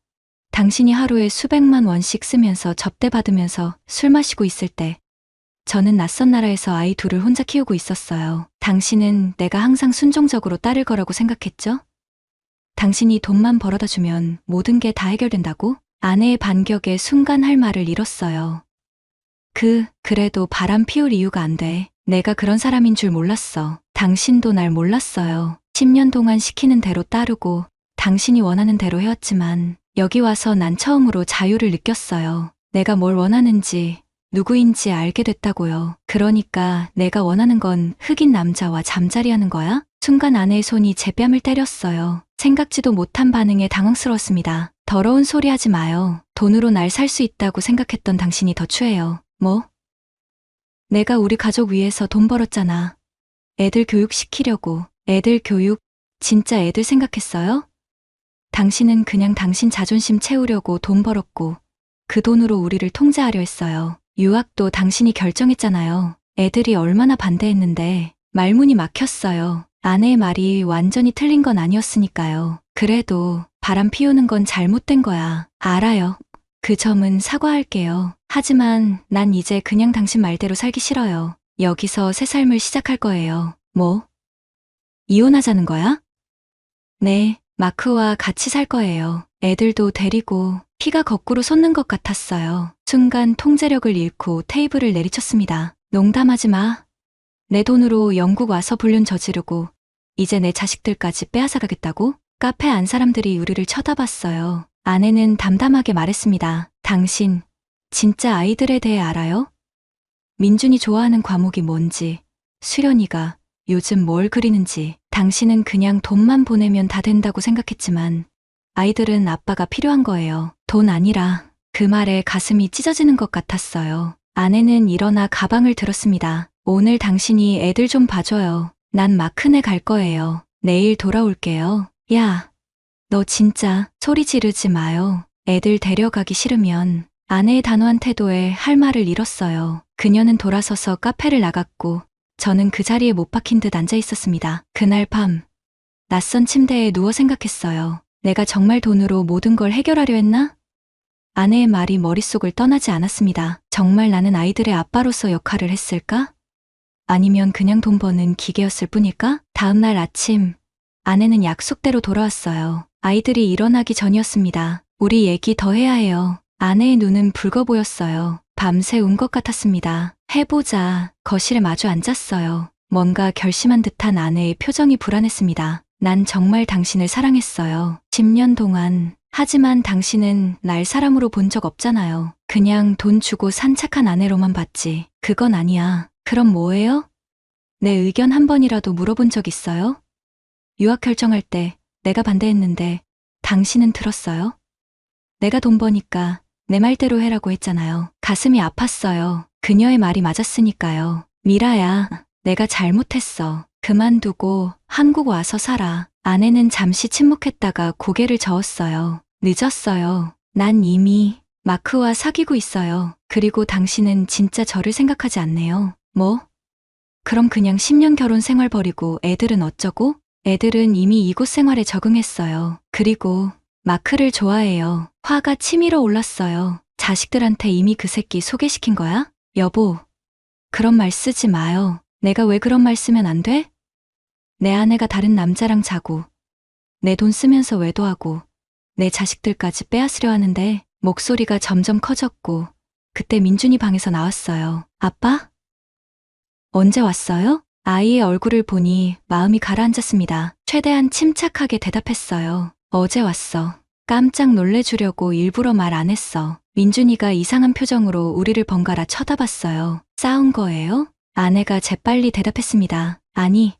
당신이 하루에 수백만 원씩 쓰면서 접대받으면서 술 마시고 있을 때 저는 낯선 나라에서 아이 둘을 혼자 키우고 있었어요. 당신은 내가 항상 순종적으로 따를 거라고 생각했죠? 당신이 돈만 벌어다 주면 모든 게 다 해결된다고? 아내의 반격에 순간 할 말을 잃었어요. 그래도 바람 피울 이유가 안 돼. 내가 그런 사람인 줄 몰랐어. 당신도 날 몰랐어요. 10년 동안 시키는 대로 따르고 당신이 원하는 대로 해왔지만 여기 와서 난 처음으로 자유를 느꼈어요. 내가 뭘 원하는지 누구인지 알게 됐다고요. 그러니까 내가 원하는 건 흑인 남자와 잠자리하는 거야? 순간 아내의 손이 제 뺨을 때렸어요. 생각지도 못한 반응에 당황스러웠습니다. 더러운 소리 하지 마요. 돈으로 날 살 수 있다고 생각했던 당신이 더 추해요. 뭐? 내가 우리 가족 위해서 돈 벌었잖아. 애들 교육시키려고. 애들 교육? 진짜 애들 생각했어요? 당신은 그냥 당신 자존심 채우려고 돈 벌었고 그 돈으로 우리를 통제하려 했어요. 유학도 당신이 결정했잖아요. 애들이 얼마나 반대했는데 말문이 막혔어요. 아내의 말이 완전히 틀린 건 아니었으니까요. 그래도 바람 피우는 건 잘못된 거야. 알아요. 그 점은 사과할게요. 하지만 난 이제 그냥 당신 말대로 살기 싫어요. 여기서 새 삶을 시작할 거예요. 뭐? 이혼하자는 거야? 네, 마크와 같이 살 거예요. 애들도 데리고. 피가 거꾸로 솟는 것 같았어요. 순간 통제력을 잃고 테이블을 내리쳤습니다. 농담하지 마. 내 돈으로 영국 와서 불륜 저지르고 이제 내 자식들까지 빼앗아가겠다고? 카페 안 사람들이 우리를 쳐다봤어요. 아내는 담담하게 말했습니다. 당신 진짜 아이들에 대해 알아요? 민준이 좋아하는 과목이 뭔지, 수련이가 요즘 뭘 그리는지. 당신은 그냥 돈만 보내면 다 된다고 생각했지만 아이들은 아빠가 필요한 거예요. 돈 아니라. 그 말에 가슴이 찢어지는 것 같았어요. 아내는 일어나 가방을 들었습니다. 오늘 당신이 애들 좀 봐줘요. 난 마크네 갈 거예요. 내일 돌아올게요. 야, 너 진짜 소리 지르지 마요. 애들 데려가기 싫으면. 아내의 단호한 태도에 할 말을 잃었어요. 그녀는 돌아서서 카페를 나갔고 저는 그 자리에 못 박힌 듯 앉아 있었습니다. 그날 밤 낯선 침대에 누워 생각했어요. 내가 정말 돈으로 모든 걸 해결하려 했나? 아내의 말이 머릿속을 떠나지 않았습니다. 정말 나는 아이들의 아빠로서 역할을 했을까? 아니면 그냥 돈 버는 기계였을 뿐일까? 다음 날 아침 아내는 약속대로 돌아왔어요. 아이들이 일어나기 전이었습니다. 우리 얘기 더 해야 해요. 아내의 눈은 붉어 보였어요. 밤새 운 것 같았습니다. 해보자. 거실에 마주 앉았어요. 뭔가 결심한 듯한 아내의 표정이 불안했습니다. 난 정말 당신을 사랑했어요. 10년 동안. 하지만 당신은 날 사람으로 본 적 없잖아요. 그냥 돈 주고 산 착한 아내로만 봤지. 그건 아니야. 그럼 뭐예요? 내 의견 한 번이라도 물어본 적 있어요? 유학 결정할 때 내가 반대했는데 당신은 들었어요? 내가 돈 버니까 내 말대로 해라고 했잖아요. 가슴이 아팠어요. 그녀의 말이 맞았으니까요. 미라야, 내가 잘못했어. 그만두고 한국 와서 살아. 아내는 잠시 침묵했다가 고개를 저었어요. 늦었어요. 난 이미 마크와 사귀고 있어요. 그리고 당신은 진짜 저를 생각하지 않네요. 뭐? 그럼 그냥 10년 결혼 생활 버리고 애들은 어쩌고? 애들은 이미 이곳 생활에 적응했어요. 그리고 마크를 좋아해요. 화가 치밀어 올랐어요. 자식들한테 이미 그 새끼 소개시킨 거야? 여보, 그런 말 쓰지 마요. 내가 왜 그런 말 쓰면 안 돼? 내 아내가 다른 남자랑 자고, 내 돈 쓰면서 외도하고, 내 자식들까지 빼앗으려 하는데 목소리가 점점 커졌고, 그때 민준이 방에서 나왔어요. 아빠? 언제 왔어요? 아이의 얼굴을 보니 마음이 가라앉았습니다. 최대한 침착하게 대답했어요. 어제 왔어. 깜짝 놀래주려고 일부러 말 안 했어. 민준이가 이상한 표정으로 우리를 번갈아 쳐다봤어요. 싸운 거예요? 아내가 재빨리 대답했습니다. 아니,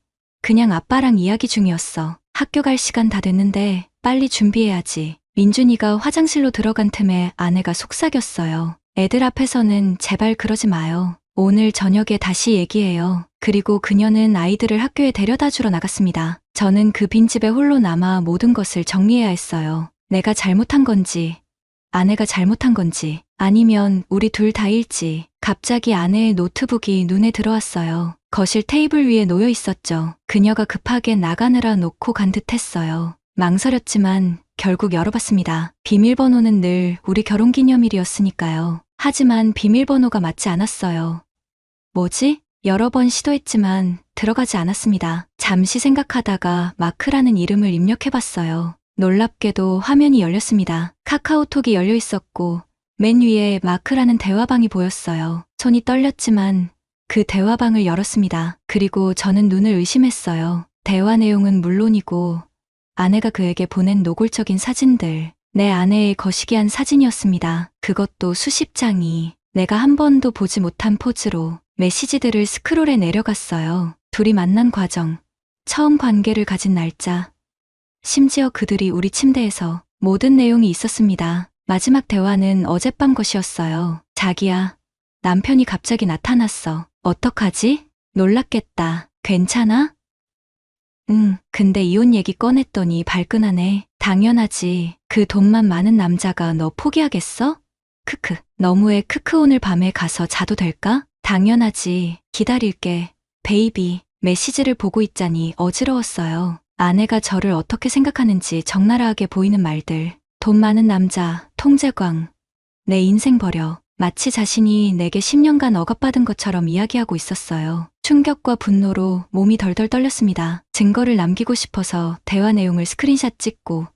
그냥 아빠랑 이야기 중이었어. 학교 갈 시간 다 됐는데 빨리 준비해야지. 민준이가 화장실로 들어간 틈에 아내가 속삭였어요. 애들 앞에서는 제발 그러지 마요. 오늘 저녁에 다시 얘기해요. 그리고 그녀는 아이들을 학교에 데려다 주러 나갔습니다. 저는 그 빈집에 홀로 남아 모든 것을 정리해야 했어요. 내가 잘못한 건지, 아내가 잘못한 건지, 아니면 우리 둘 다일지. 갑자기 아내의 노트북이 눈에 들어왔어요. 거실 테이블 위에 놓여 있었죠. 그녀가 급하게 나가느라 놓고 간 듯했어요. 망설였지만 결국 열어봤습니다. 비밀번호는 늘 우리 결혼기념일이었으니까요. 하지만 비밀번호가 맞지 않았어요. 뭐지? 여러 번 시도했지만 들어가지 않았습니다. 잠시 생각하다가 마크라는 이름을 입력해봤어요. 놀랍게도 화면이 열렸습니다. 카카오톡이 열려 있었고 맨 위에 마크라는 대화방이 보였어요. 손이 떨렸지만 그 대화방을 열었습니다. 그리고 저는 눈을 의심했어요. 대화 내용은 물론이고 아내가 그에게 보낸 노골적인 사진들, 내 아내의 거시기한 사진이었습니다. 그것도 수십 장이 내가 한 번도 보지 못한 포즈로 메시지들을 스크롤해 내려갔어요. 둘이 만난 과정, 처음 관계를 가진 날짜, 심지어 그들이 우리 침대에서 모든 내용이 있었습니다. 마지막 대화는 어젯밤 것이었어요. 자기야, 남편이 갑자기 나타났어. 어떡하지? 놀랐겠다. 괜찮아? 응, 근데 이혼 얘기 꺼냈더니 발끈하네. 당연하지. 그 돈만 많은 남자가 너 포기하겠어? 크크. 너무해. 크크. 오늘 밤에 가서 자도 될까? 당연하지. 기다릴게. 베이비. 메시지를 보고 있자니 어지러웠어요. 아내가 저를 어떻게 생각하는지 적나라하게 보이는 말들. 돈 많은 남자, 통제광. 내 인생 버려. 마치 자신이 내게 10년간 억압받은 것처럼 이야기하고 있었어요. 충격과 분노로 몸이 덜덜 떨렸습니다. 증거를 남기고 싶어서 대화 내용을 스크린샷 찍고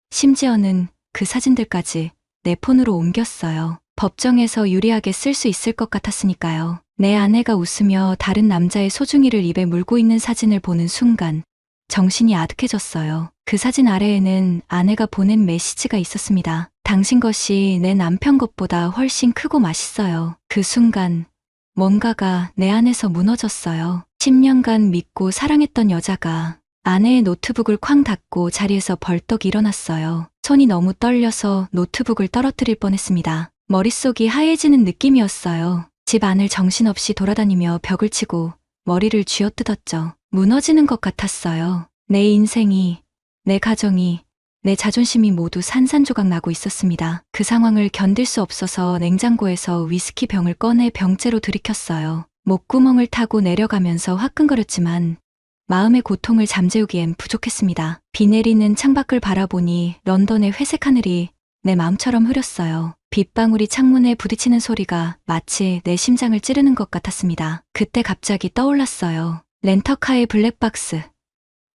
심지어는 그 사진들까지 내 폰으로 옮겼어요. 법정에서 유리하게 쓸 수 있을 것 같았으니까요. 내 아내가 웃으며 다른 남자의 소중이를 입에 물고 있는 사진을 보는 순간 정신이 아득해졌어요. 그 사진 아래에는 아내가 보낸 메시지가 있었습니다. 당신 것이 내 남편 것보다 훨씬 크고 맛있어요. 그 순간 뭔가가 내 안에서 무너졌어요. 10년간 믿고 사랑했던 여자가 아내의 노트북을 쾅 닫고 자리에서 벌떡 일어났어요. 손이 너무 떨려서 노트북을 떨어뜨릴 뻔했습니다. 머릿속이 하얘지는 느낌이었어요. 집 안을 정신없이 돌아다니며 벽을 치고 머리를 쥐어뜯었죠. 무너지는 것 같았어요. 내 인생이, 내 가정이, 내 자존심이 모두 산산조각 나고 있었습니다. 그 상황을 견딜 수 없어서 냉장고에서 위스키 병을 꺼내 병째로 들이켰어요. 목구멍을 타고 내려가면서 화끈거렸지만 마음의 고통을 잠재우기엔 부족했습니다. 비 내리는 창밖을 바라보니 런던의 회색 하늘이 내 마음처럼 흐렸어요. 빗방울이 창문에 부딪히는 소리가 마치 내 심장을 찌르는 것 같았습니다. 그때 갑자기 떠올랐어요. 렌터카의 블랙박스.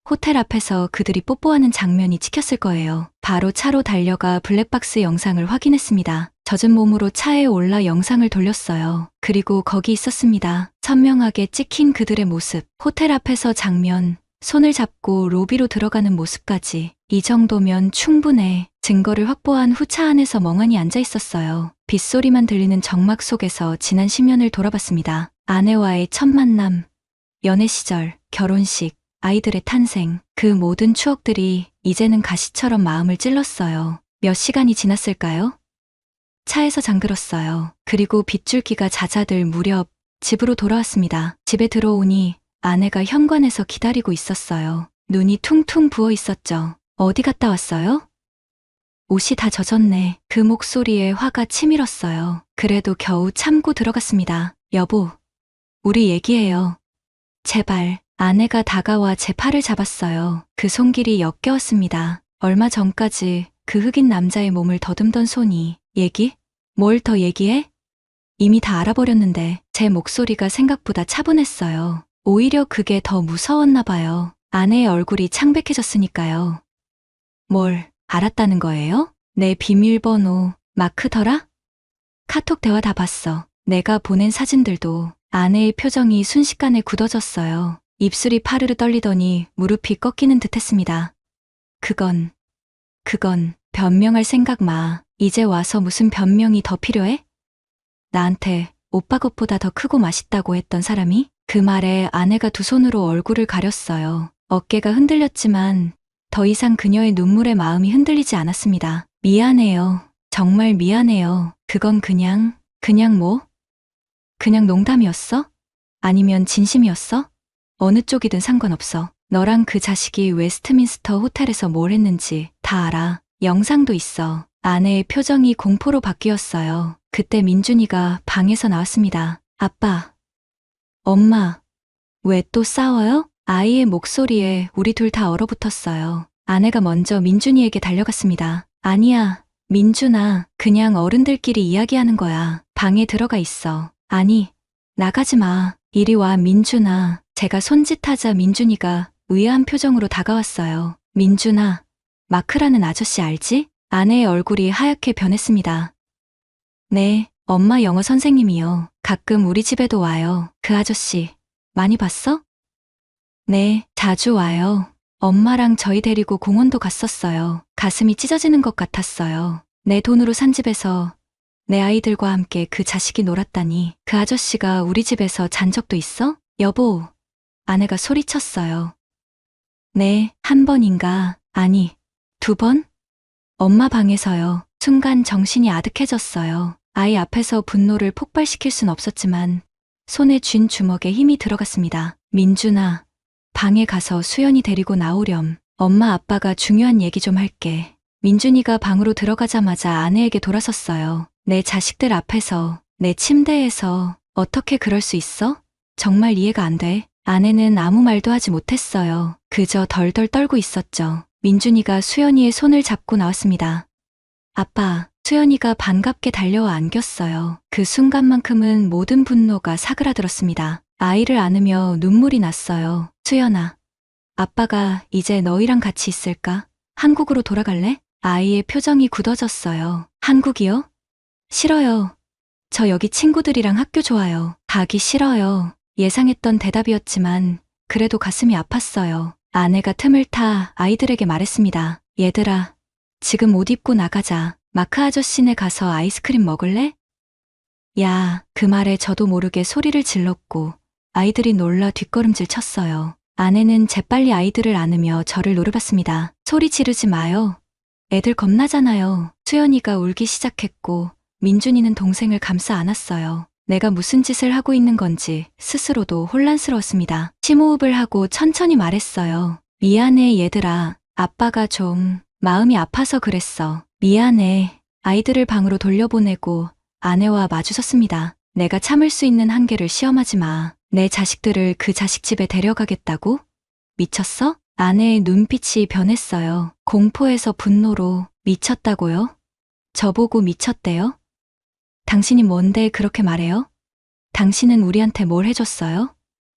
호텔 앞에서 그들이 뽀뽀하는 장면이 찍혔을 거예요. 바로 차로 달려가 블랙박스 영상을 확인했습니다. 젖은 몸으로 차에 올라 영상을 돌렸어요. 그리고 거기 있었습니다. 선명하게 찍힌 그들의 모습. 호텔 앞에서 장면, 손을 잡고 로비로 들어가는 모습까지. 이 정도면 충분해. 증거를 확보한 후 차 안에서 멍하니 앉아 있었어요. 빗소리만 들리는 정막 속에서 지난 10년을 돌아봤습니다. 아내와의 첫 만남, 연애 시절, 결혼식, 아이들의 탄생, 그 모든 추억들이 이제는 가시처럼 마음을 찔렀어요. 몇 시간이 지났을까요? 차에서 잠들었어요. 그리고 빗줄기가 잦아들 무렵 집으로 돌아왔습니다. 집에 들어오니 아내가 현관에서 기다리고 있었어요. 눈이 퉁퉁 부어 있었죠. 어디 갔다 왔어요? 옷이 다 젖었네. 그 목소리에 화가 치밀었어요. 그래도 겨우 참고 들어갔습니다. 여보, 우리 얘기해요. 제발. 아내가 다가와 제 팔을 잡았어요. 그 손길이 역겨웠습니다. 얼마 전까지 그 흑인 남자의 몸을 더듬던 손이. 얘기? 뭘 더 얘기해? 이미 다 알아버렸는데. 제 목소리가 생각보다 차분했어요. 오히려 그게 더 무서웠나 봐요. 아내의 얼굴이 창백해졌으니까요. 뭘 알았다는 거예요? 내 비밀번호 마크더라? 카톡 대화 다 봤어. 내가 보낸 사진들도. 아내의 표정이 순식간에 굳어졌어요. 입술이 파르르 떨리더니 무릎이 꺾이는 듯 했습니다. 그건 변명할 생각 마. 이제 와서 무슨 변명이 더 필요해? 나한테 오빠 것보다 더 크고 맛있다고 했던 사람이? 그 말에 아내가 두 손으로 얼굴을 가렸어요. 어깨가 흔들렸지만 더 이상 그녀의 눈물에 마음이 흔들리지 않았습니다. 미안해요. 정말 미안해요. 그건 그냥 뭐? 그냥 농담이었어? 아니면 진심이었어? 어느 쪽이든 상관없어. 너랑 그 자식이 웨스트민스터 호텔에서 뭘 했는지 다 알아. 영상도 있어. 아내의 표정이 공포로 바뀌었어요. 그때 민준이가 방에서 나왔습니다. 아빠, 엄마, 왜 또 싸워요? 아이의 목소리에 우리 둘 다 얼어붙었어요. 아내가 먼저 민준이에게 달려갔습니다. 아니야, 민준아, 그냥 어른들끼리 이야기하는 거야. 방에 들어가 있어. 아니, 나가지 마. 이리 와, 민준아. 제가 손짓하자 민준이가 의아한 표정으로 다가왔어요. 민준아, 마크라는 아저씨 알지? 아내의 얼굴이 하얗게 변했습니다. 네, 엄마 영어 선생님이요. 가끔 우리 집에도 와요. 그 아저씨, 많이 봤어? 네, 자주 와요. 엄마랑 저희 데리고 공원도 갔었어요. 가슴이 찢어지는 것 같았어요. 내 돈으로 산 집에서 내 아이들과 함께 그 자식이 놀았다니. 그 아저씨가 우리 집에서 잔 적도 있어? 여보, 아내가 소리쳤어요. 네, 한 번인가, 아니, 두 번? 엄마 방에서요. 순간 정신이 아득해졌어요. 아이 앞에서 분노를 폭발시킬 순 없었지만 손에 쥔 주먹에 힘이 들어갔습니다. 민준아, 방에 가서 수연이 데리고 나오렴. 엄마 아빠가 중요한 얘기 좀 할게. 민준이가 방으로 들어가자마자 아내에게 돌아섰어요. 내 자식들 앞에서, 내 침대에서 어떻게 그럴 수 있어? 정말 이해가 안 돼. 아내는 아무 말도 하지 못했어요. 그저 덜덜 떨고 있었죠. 민준이가 수연이의 손을 잡고 나왔습니다. 아빠, 수연이가 반갑게 달려와 안겼어요. 그 순간만큼은 모든 분노가 사그라들었습니다. 아이를 안으며 눈물이 났어요. 수연아, 아빠가 이제 너희랑 같이 있을까? 한국으로 돌아갈래? 아이의 표정이 굳어졌어요. 한국이요? 싫어요. 저 여기 친구들이랑 학교 좋아요. 가기 싫어요. 예상했던 대답이었지만 그래도 가슴이 아팠어요. 아내가 틈을 타 아이들에게 말했습니다. 얘들아, 지금 옷 입고 나가자. 마크 아저씨네 가서 아이스크림 먹을래? 야, 그 말에 저도 모르게 소리를 질렀고 아이들이 놀라 뒷걸음질 쳤어요. 아내는 재빨리 아이들을 안으며 저를 노려봤습니다. 소리 지르지 마요. 애들 겁나잖아요. 수연이가 울기 시작했고 민준이는 동생을 감싸 안았어요. 내가 무슨 짓을 하고 있는 건지 스스로도 혼란스러웠습니다. 심호흡을 하고 천천히 말했어요. 미안해, 얘들아. 아빠가 좀 마음이 아파서 그랬어. 미안해. 아이들을 방으로 돌려보내고 아내와 마주섰습니다. 내가 참을 수 있는 한계를 시험하지 마. 내 자식들을 그 자식 집에 데려가겠다고? 미쳤어? 아내의 눈빛이 변했어요. 공포에서 분노로. 미쳤다고요? 저보고 미쳤대요? 당신이 뭔데 그렇게 말해요? 당신은 우리한테 뭘 해줬어요?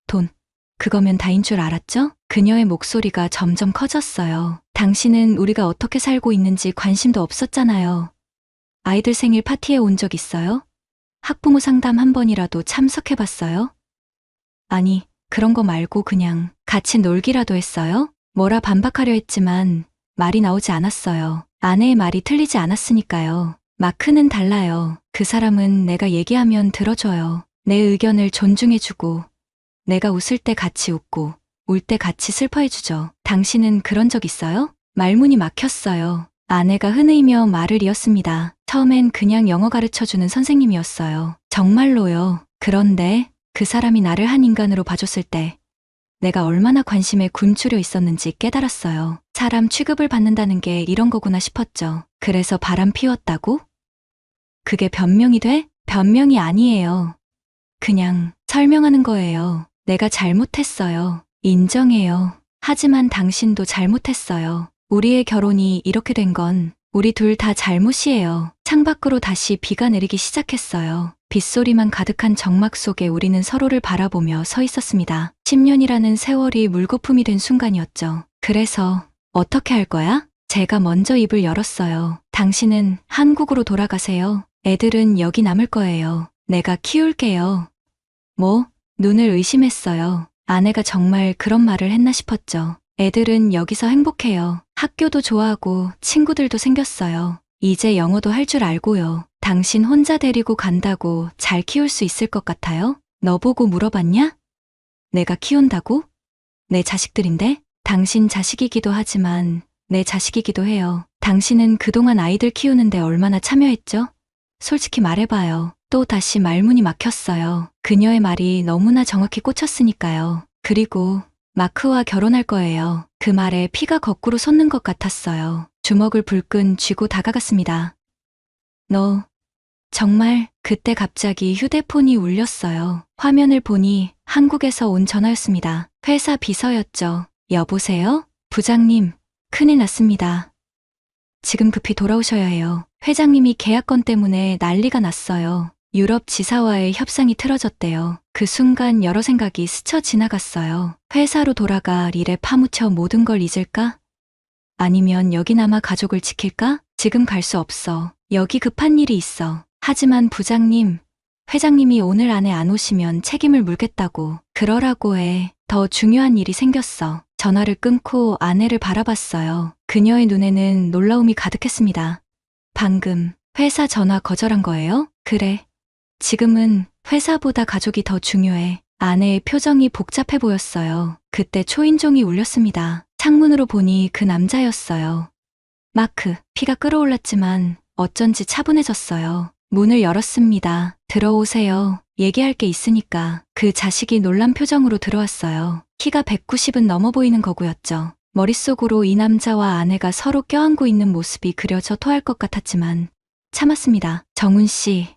돈. 그거면 다인 줄 알았죠? 그녀의 목소리가 점점 커졌어요. 당신은 우리가 어떻게 살고 있는지 관심도 없었잖아요. 아이들 생일 파티에 온 적 있어요? 학부모 상담 한 번이라도 참석해봤어요? 아니, 그런 거 말고 그냥 같이 놀기라도 했어요? 뭐라 반박하려 했지만 말이 나오지 않았어요. 아내의 말이 틀리지 않았으니까요. 마크는 달라요. 그 사람은 내가 얘기하면 들어줘요. 내 의견을 존중해주고, 내가 웃을 때 같이 웃고, 울 때 같이 슬퍼해주죠. 당신은 그런 적 있어요? 말문이 막혔어요. 아내가 흐느이며 말을 이었습니다. 처음엔 그냥 영어 가르쳐주는 선생님이었어요. 정말로요. 그런데 그 사람이 나를 한 인간으로 봐줬을 때 내가 얼마나 관심에 굶주려 있었는지 깨달았어요. 사람 취급을 받는다는 게 이런 거구나 싶었죠. 그래서 바람 피웠다고? 그게 변명이 돼? 변명이 아니에요. 그냥 설명하는 거예요. 내가 잘못했어요. 인정해요. 하지만 당신도 잘못했어요. 우리의 결혼이 이렇게 된 건 우리 둘 다 잘못이에요. 창밖으로 다시 비가 내리기 시작했어요. 빗소리만 가득한 정막 속에 우리는 서로를 바라보며 서 있었습니다. 10년이라는 세월이 물거품이 된 순간이었죠. 그래서 어떻게 할 거야? 제가 먼저 입을 열었어요. 당신은 한국으로 돌아가세요. 애들은 여기 남을 거예요. 내가 키울게요. 뭐? 눈을 의심했어요. 아내가 정말 그런 말을 했나 싶었죠. 애들은 여기서 행복해요. 학교도 좋아하고 친구들도 생겼어요. 이제 영어도 할 줄 알고요. 당신 혼자 데리고 간다고 잘 키울 수 있을 것 같아요? 너 보고 물어봤냐? 내가 키운다고? 내 자식들인데? 당신 자식이기도 하지만 내 자식이기도 해요. 당신은 그동안 아이들 키우는데 얼마나 참여했죠? 솔직히 말해봐요. 또 다시 말문이 막혔어요. 그녀의 말이 너무나 정확히 꽂혔으니까요. 그리고 마크와 결혼할 거예요. 그 말에 피가 거꾸로 솟는 것 같았어요. 주먹을 불끈 쥐고 다가갔습니다. 너 정말. 그때 갑자기 휴대폰이 울렸어요. 화면을 보니 한국에서 온 전화였습니다. 회사 비서였죠. 여보세요? 부장님, 큰일 났습니다. 지금 급히 돌아오셔야 해요. 회장님이 계약건 때문에 난리가 났어요. 유럽 지사와의 협상이 틀어졌대요. 그 순간 여러 생각이 스쳐 지나갔어요. 회사로 돌아가 일에 파묻혀 모든 걸 잊을까? 아니면 여기 남아 가족을 지킬까? 지금 갈 수 없어. 여기 급한 일이 있어. 하지만 부장님, 회장님이 오늘 안에 안 오시면 책임을 물겠다고. 그러라고 해. 더 중요한 일이 생겼어. 전화를 끊고 아내를 바라봤어요. 그녀의 눈에는 놀라움이 가득했습니다. 방금 회사 전화 거절한 거예요? 그래. 지금은 회사보다 가족이 더 중요해. 아내의 표정이 복잡해 보였어요. 그때 초인종이 울렸습니다. 창문으로 보니 그 남자였어요. 마크. 피가 끓어올랐지만 어쩐지 차분해졌어요. 문을 열었습니다. 들어오세요. 얘기할 게 있으니까. 그 자식이 놀란 표정으로 들어왔어요. 키가 190은 넘어 보이는 거구였죠. 머릿속으로 이 남자와 아내가 서로 껴안고 있는 모습이 그려져 토할 것 같았지만 참았습니다. 정훈 씨,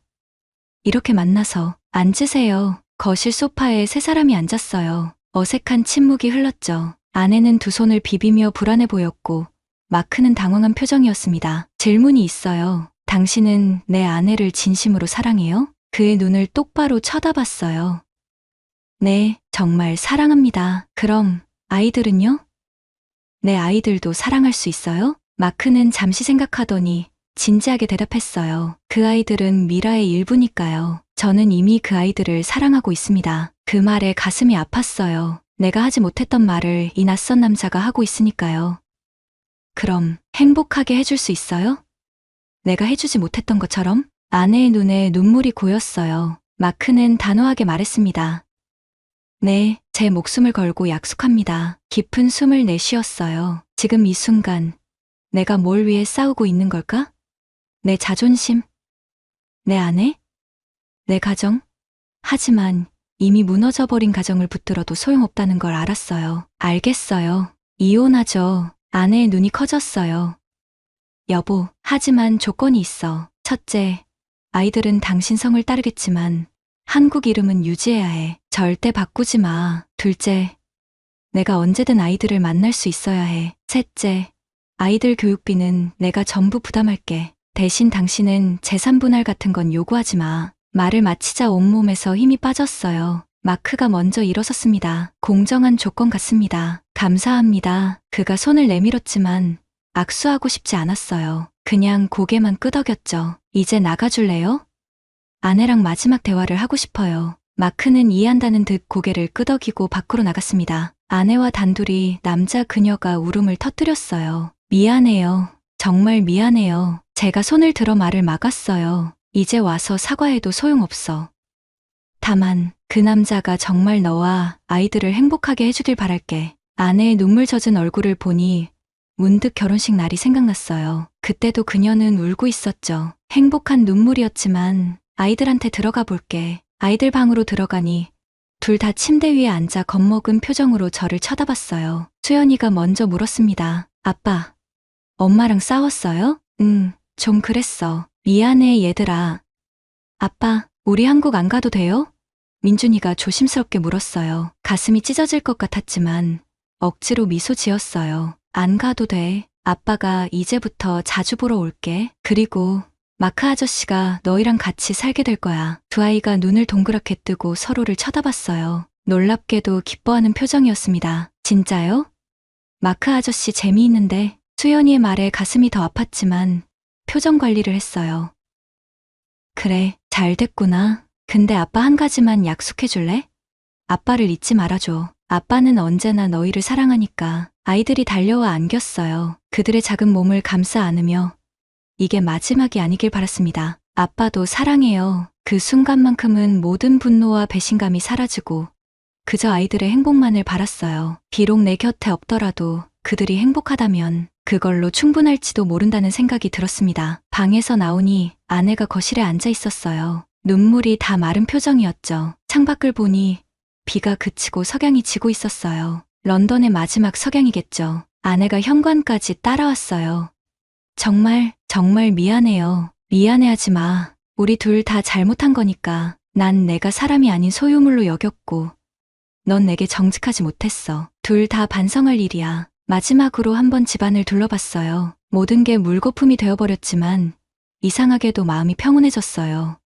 이렇게 만나서 앉으세요. 거실 소파에 세 사람이 앉았어요. 어색한 침묵이 흘렀죠. 아내는 두 손을 비비며 불안해 보였고 마크는 당황한 표정이었습니다. 질문이 있어요. 당신은 내 아내를 진심으로 사랑해요? 그의 눈을 똑바로 쳐다봤어요. 네, 정말 사랑합니다. 그럼 아이들은요? 내 아이들도 사랑할 수 있어요? 마크는 잠시 생각하더니 진지하게 대답했어요. 그 아이들은 미라의 일부니까요. 저는 이미 그 아이들을 사랑하고 있습니다. 그 말에 가슴이 아팠어요. 내가 하지 못했던 말을 이 낯선 남자가 하고 있으니까요. 그럼 행복하게 해줄 수 있어요? 내가 해주지 못했던 것처럼? 아내의 눈에 눈물이 고였어요. 마크는 단호하게 말했습니다. 네, 제 목숨을 걸고 약속합니다. 깊은 숨을 내쉬었어요. 지금 이 순간 내가 뭘 위해 싸우고 있는 걸까? 내 자존심? 내 아내? 내 가정? 하지만 이미 무너져버린 가정을 붙들어도 소용없다는 걸 알았어요. 알겠어요. 이혼하죠. 아내의 눈이 커졌어요. 여보, 하지만 조건이 있어. 첫째, 아이들은 당신 성을 따르겠지만 한국 이름은 유지해야 해. 절대 바꾸지 마. 둘째, 내가 언제든 아이들을 만날 수 있어야 해. 셋째, 아이들 교육비는 내가 전부 부담할게. 대신 당신은 재산 분할 같은 건 요구하지 마. 말을 마치자 온몸에서 힘이 빠졌어요. 마크가 먼저 일어섰습니다. 공정한 조건 같습니다. 감사합니다. 그가 손을 내밀었지만 악수하고 싶지 않았어요. 그냥 고개만 끄덕였죠. 이제 나가줄래요? 아내랑 마지막 대화를 하고 싶어요. 마크는 이해한다는 듯 고개를 끄덕이고 밖으로 나갔습니다. 아내와 단둘이 남자 그녀가 울음을 터뜨렸어요. 미안해요. 정말 미안해요. 제가 손을 들어 말을 막았어요. 이제 와서 사과해도 소용없어. 다만 그 남자가 정말 너와 아이들을 행복하게 해주길 바랄게. 아내의 눈물 젖은 얼굴을 보니 문득 결혼식 날이 생각났어요. 그때도 그녀는 울고 있었죠. 행복한 눈물이었지만 아이들한테 들어가 볼게. 아이들 방으로 들어가니 둘 다 침대 위에 앉아 겁먹은 표정으로 저를 쳐다봤어요. 수연이가 먼저 물었습니다. 아빠, 엄마랑 싸웠어요? 응, 좀 그랬어. 미안해 얘들아. 아빠, 우리 한국 안 가도 돼요? 민준이가 조심스럽게 물었어요. 가슴이 찢어질 것 같았지만 억지로 미소 지었어요. 안 가도 돼. 아빠가 이제부터 자주 보러 올게. 그리고 마크 아저씨가 너희랑 같이 살게 될 거야. 두 아이가 눈을 동그랗게 뜨고 서로를 쳐다봤어요. 놀랍게도 기뻐하는 표정이었습니다. 진짜요? 마크 아저씨 재미있는데. 수연이의 말에 가슴이 더 아팠지만 표정 관리를 했어요. 그래, 잘 됐구나. 근데 아빠 한 가지만 약속해 줄래? 아빠를 잊지 말아줘. 아빠는 언제나 너희를 사랑하니까. 아이들이 달려와 안겼어요. 그들의 작은 몸을 감싸 안으며 이게 마지막이 아니길 바랐습니다. 아빠도 사랑해요. 그 순간만큼은 모든 분노와 배신감이 사라지고 그저 아이들의 행복만을 바랐어요. 비록 내 곁에 없더라도 그들이 행복하다면 그걸로 충분할지도 모른다는 생각이 들었습니다. 방에서 나오니 아내가 거실에 앉아 있었어요. 눈물이 다 마른 표정이었죠. 창밖을 보니 비가 그치고 석양이 지고 있었어요. 런던의 마지막 석양이겠죠. 아내가 현관까지 따라왔어요. 정말 미안해요. 미안해하지 마. 우리 둘 다 잘못한 거니까. 난 내가 사람이 아닌 소유물로 여겼고 넌 내게 정직하지 못했어. 둘 다 반성할 일이야. 마지막으로 한번 집안을 둘러봤어요. 모든 게 물거품이 되어버렸지만 이상하게도 마음이 평온해졌어요.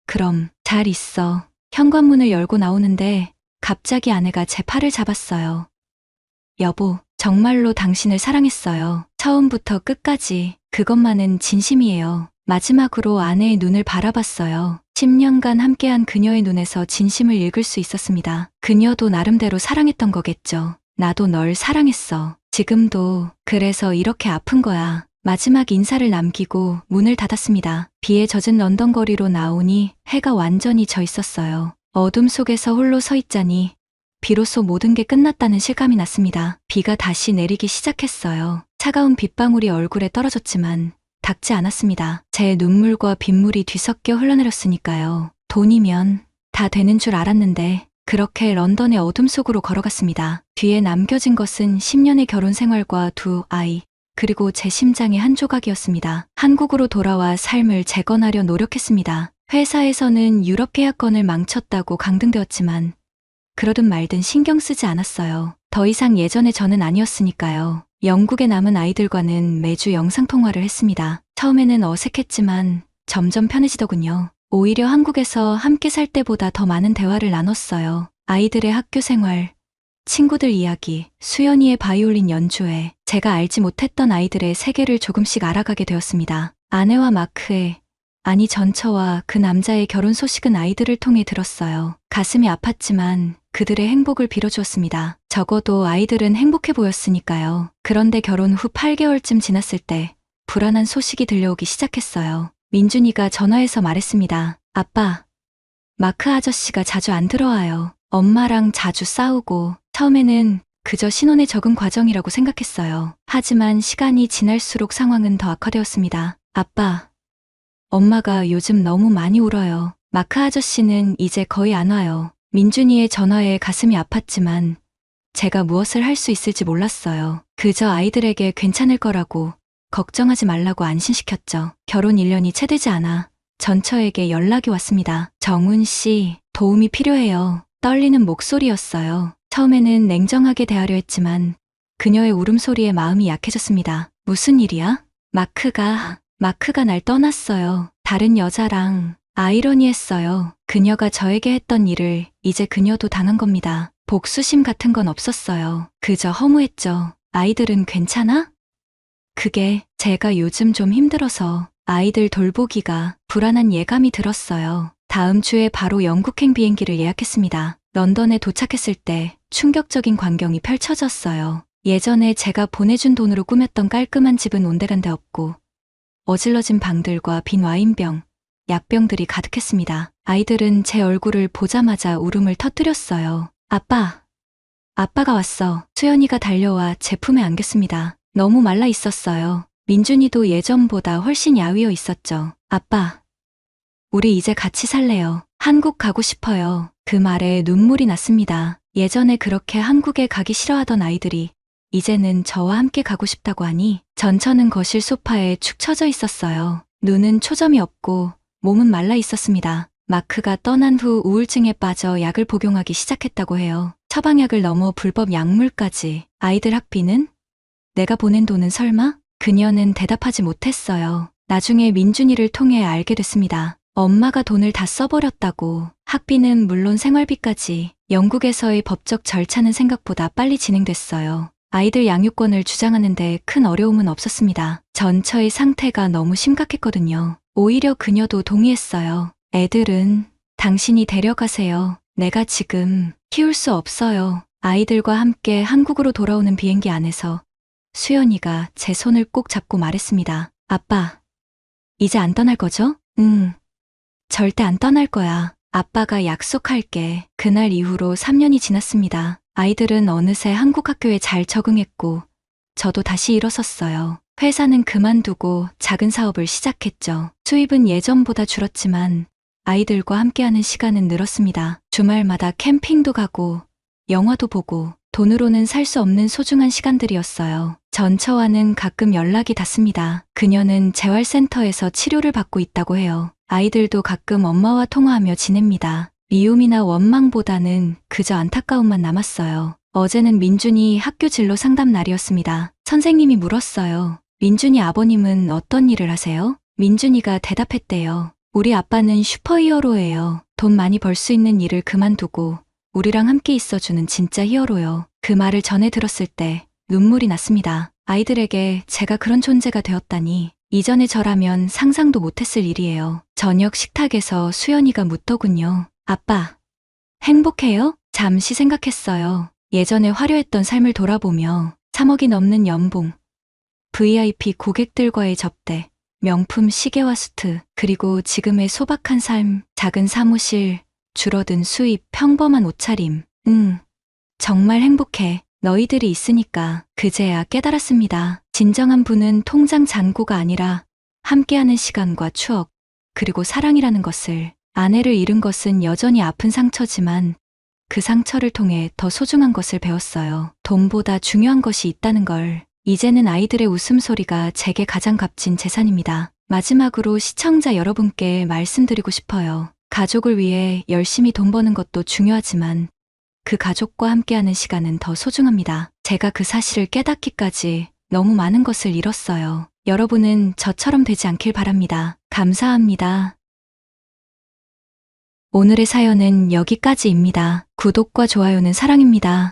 그럼 잘 있어. 현관문을 열고 나오는데 갑자기 아내가 제 팔을 잡았어요. 여보, 정말로 당신을 사랑했어요. 처음부터 끝까지. 그것만은 진심이에요. 마지막으로 아내의 눈을 바라봤어요. 10년간 함께한 그녀의 눈에서 진심을 읽을 수 있었습니다. 그녀도 나름대로 사랑했던 거겠죠. 나도 널 사랑했어. 지금도. 그래서 이렇게 아픈 거야. 마지막 인사를 남기고 문을 닫았습니다. 비에 젖은 런던 거리로 나오니 해가 완전히 져 있었어요. 어둠 속에서 홀로 서 있자니 비로소 모든 게 끝났다는 실감이 났습니다. 비가 다시 내리기 시작했어요. 차가운 빗방울이 얼굴에 떨어졌지만 닿지 않았습니다. 제 눈물과 빗물이 뒤섞여 흘러내렸으니까요. 돈이면 다 되는 줄 알았는데 그렇게 런던의 어둠 속으로 걸어갔습니다. 뒤에 남겨진 것은 10년의 결혼 생활과 두 아이, 그리고 제 심장의 한 조각이었습니다. 한국으로 돌아와 삶을 재건하려 노력했습니다. 회사에서는 유럽 계약건을 망쳤다고 강등되었지만 그러든 말든 신경 쓰지 않았어요. 더 이상 예전의 저는 아니었으니까요. 영국에 남은 아이들과는 매주 영상통화를 했습니다. 처음에는 어색했지만 점점 편해지더군요. 오히려 한국에서 함께 살 때보다 더 많은 대화를 나눴어요. 아이들의 학교 생활, 친구들 이야기, 수연이의 바이올린 연주회, 제가 알지 못했던 아이들의 세계를 조금씩 알아가게 되었습니다. 아내와 마크의, 아니 전처와 그 남자의 결혼 소식은 아이들을 통해 들었어요. 가슴이 아팠지만 그들의 행복을 빌어주었습니다. 적어도 아이들은 행복해 보였으니까요. 그런데 결혼 후 8개월쯤 지났을 때 불안한 소식이 들려오기 시작했어요. 민준이가 전화해서 말했습니다. 아빠, 마크 아저씨가 자주 안 들어와요. 엄마랑 자주 싸우고 처음에는 그저 신혼의 적응 과정이라고 생각했어요. 하지만 시간이 지날수록 상황은 더 악화되었습니다. 아빠, 엄마가 요즘 너무 많이 울어요. 마크 아저씨는 이제 거의 안 와요. 민준이의 전화에 가슴이 아팠지만 제가 무엇을 할 수 있을지 몰랐어요. 그저 아이들에게 괜찮을 거라고 걱정하지 말라고 안심시켰죠. 결혼 1년이 채 되지 않아 전처에게 연락이 왔습니다. 정훈 씨, 도움이 필요해요. 떨리는 목소리였어요. 처음에는 냉정하게 대하려 했지만 그녀의 울음소리에 마음이 약해졌습니다. 무슨 일이야? 마크가 날 떠났어요. 다른 여자랑. 아이러니했어요. 그녀가 저에게 했던 일을 이제 그녀도 당한 겁니다. 복수심 같은 건 없었어요. 그저 허무했죠. 아이들은 괜찮아? 그게 제가 요즘 좀 힘들어서 아이들 돌보기가 불안한 예감이 들었어요. 다음 주에 바로 영국행 비행기를 예약했습니다. 런던에 도착했을 때 충격적인 광경이 펼쳐졌어요. 예전에 제가 보내준 돈으로 꾸몄던 깔끔한 집은 온데간데 없고 어질러진 방들과 빈 와인병, 약병들이 가득했습니다. 아이들은 제 얼굴을 보자마자 울음을 터뜨렸어요. 아빠가 왔어. 수연이가 달려와 제 품에 안겼습니다. 너무 말라 있었어요. 민준이도 예전보다 훨씬 야위어 있었죠. 아빠, 우리 이제 같이 살래요. 한국 가고 싶어요. 그 말에 눈물이 났습니다. 예전에 그렇게 한국에 가기 싫어하던 아이들이 이제는 저와 함께 가고 싶다고 하니 전처는 거실 소파에 축 처져 있었어요. 눈은 초점이 없고 몸은 말라 있었습니다. 마크가 떠난 후 우울증에 빠져 약을 복용하기 시작했다고 해요. 처방약을 넘어 불법 약물까지. 아이들 학비는? 내가 보낸 돈은 설마? 그녀는 대답하지 못했어요. 나중에 민준이를 통해 알게 됐습니다. 엄마가 돈을 다 써버렸다고. 학비는 물론 생활비까지. 영국에서의 법적 절차는 생각보다 빨리 진행됐어요. 아이들 양육권을 주장하는데 큰 어려움은 없었습니다. 전처의 상태가 너무 심각했거든요. 오히려 그녀도 동의했어요. 애들은 당신이 데려가세요. 내가 지금 키울 수 없어요. 아이들과 함께 한국으로 돌아오는 비행기 안에서 수연이가 제 손을 꼭 잡고 말했습니다. 아빠, 이제 안 떠날 거죠? 응, 절대 안 떠날 거야. 아빠가 약속할게. 그날 이후로 3년이 지났습니다. 아이들은 어느새 한국 학교에 잘 적응했고 저도 다시 일어섰어요. 회사는 그만두고 작은 사업을 시작했죠. 수입은 예전보다 줄었지만 아이들과 함께하는 시간은 늘었습니다. 주말마다 캠핑도 가고 영화도 보고 돈으로는 살 수 없는 소중한 시간들이었어요. 전처와는 가끔 연락이 닿습니다. 그녀는 재활센터에서 치료를 받고 있다고 해요. 아이들도 가끔 엄마와 통화하며 지냅니다. 미움이나 원망보다는 그저 안타까움만 남았어요. 어제는 민준이 학교 진로 상담 날이었습니다. 선생님이 물었어요. 민준이 아버님은 어떤 일을 하세요? 민준이가 대답했대요. 우리 아빠는 슈퍼히어로예요. 돈 많이 벌 수 있는 일을 그만두고 우리랑 함께 있어주는 진짜 히어로요. 그 말을 전해 들었을 때 눈물이 났습니다. 아이들에게 제가 그런 존재가 되었다니 이전의 저라면 상상도 못했을 일이에요. 저녁 식탁에서 수연이가 묻더군요. 아빠, 행복해요? 잠시 생각했어요. 예전에 화려했던 삶을 돌아보며 3억이 넘는 연봉, VIP 고객들과의 접대, 명품 시계와 수트, 그리고 지금의 소박한 삶, 작은 사무실, 줄어든 수입, 평범한 옷차림. 정말 행복해. 너희들이 있으니까. 그제야 깨달았습니다. 진정한 부는 통장 잔고가 아니라 함께하는 시간과 추억, 그리고 사랑이라는 것을. 아내를 잃은 것은 여전히 아픈 상처지만 그 상처를 통해 더 소중한 것을 배웠어요. 돈보다 중요한 것이 있다는 걸. 이제는 아이들의 웃음소리가 제게 가장 값진 재산입니다. 마지막으로 시청자 여러분께 말씀드리고 싶어요. 가족을 위해 열심히 돈 버는 것도 중요하지만 그 가족과 함께하는 시간은 더 소중합니다. 제가 그 사실을 깨닫기까지 너무 많은 것을 잃었어요. 여러분은 저처럼 되지 않길 바랍니다. 감사합니다. 오늘의 사연은 여기까지입니다. 구독과 좋아요는 사랑입니다.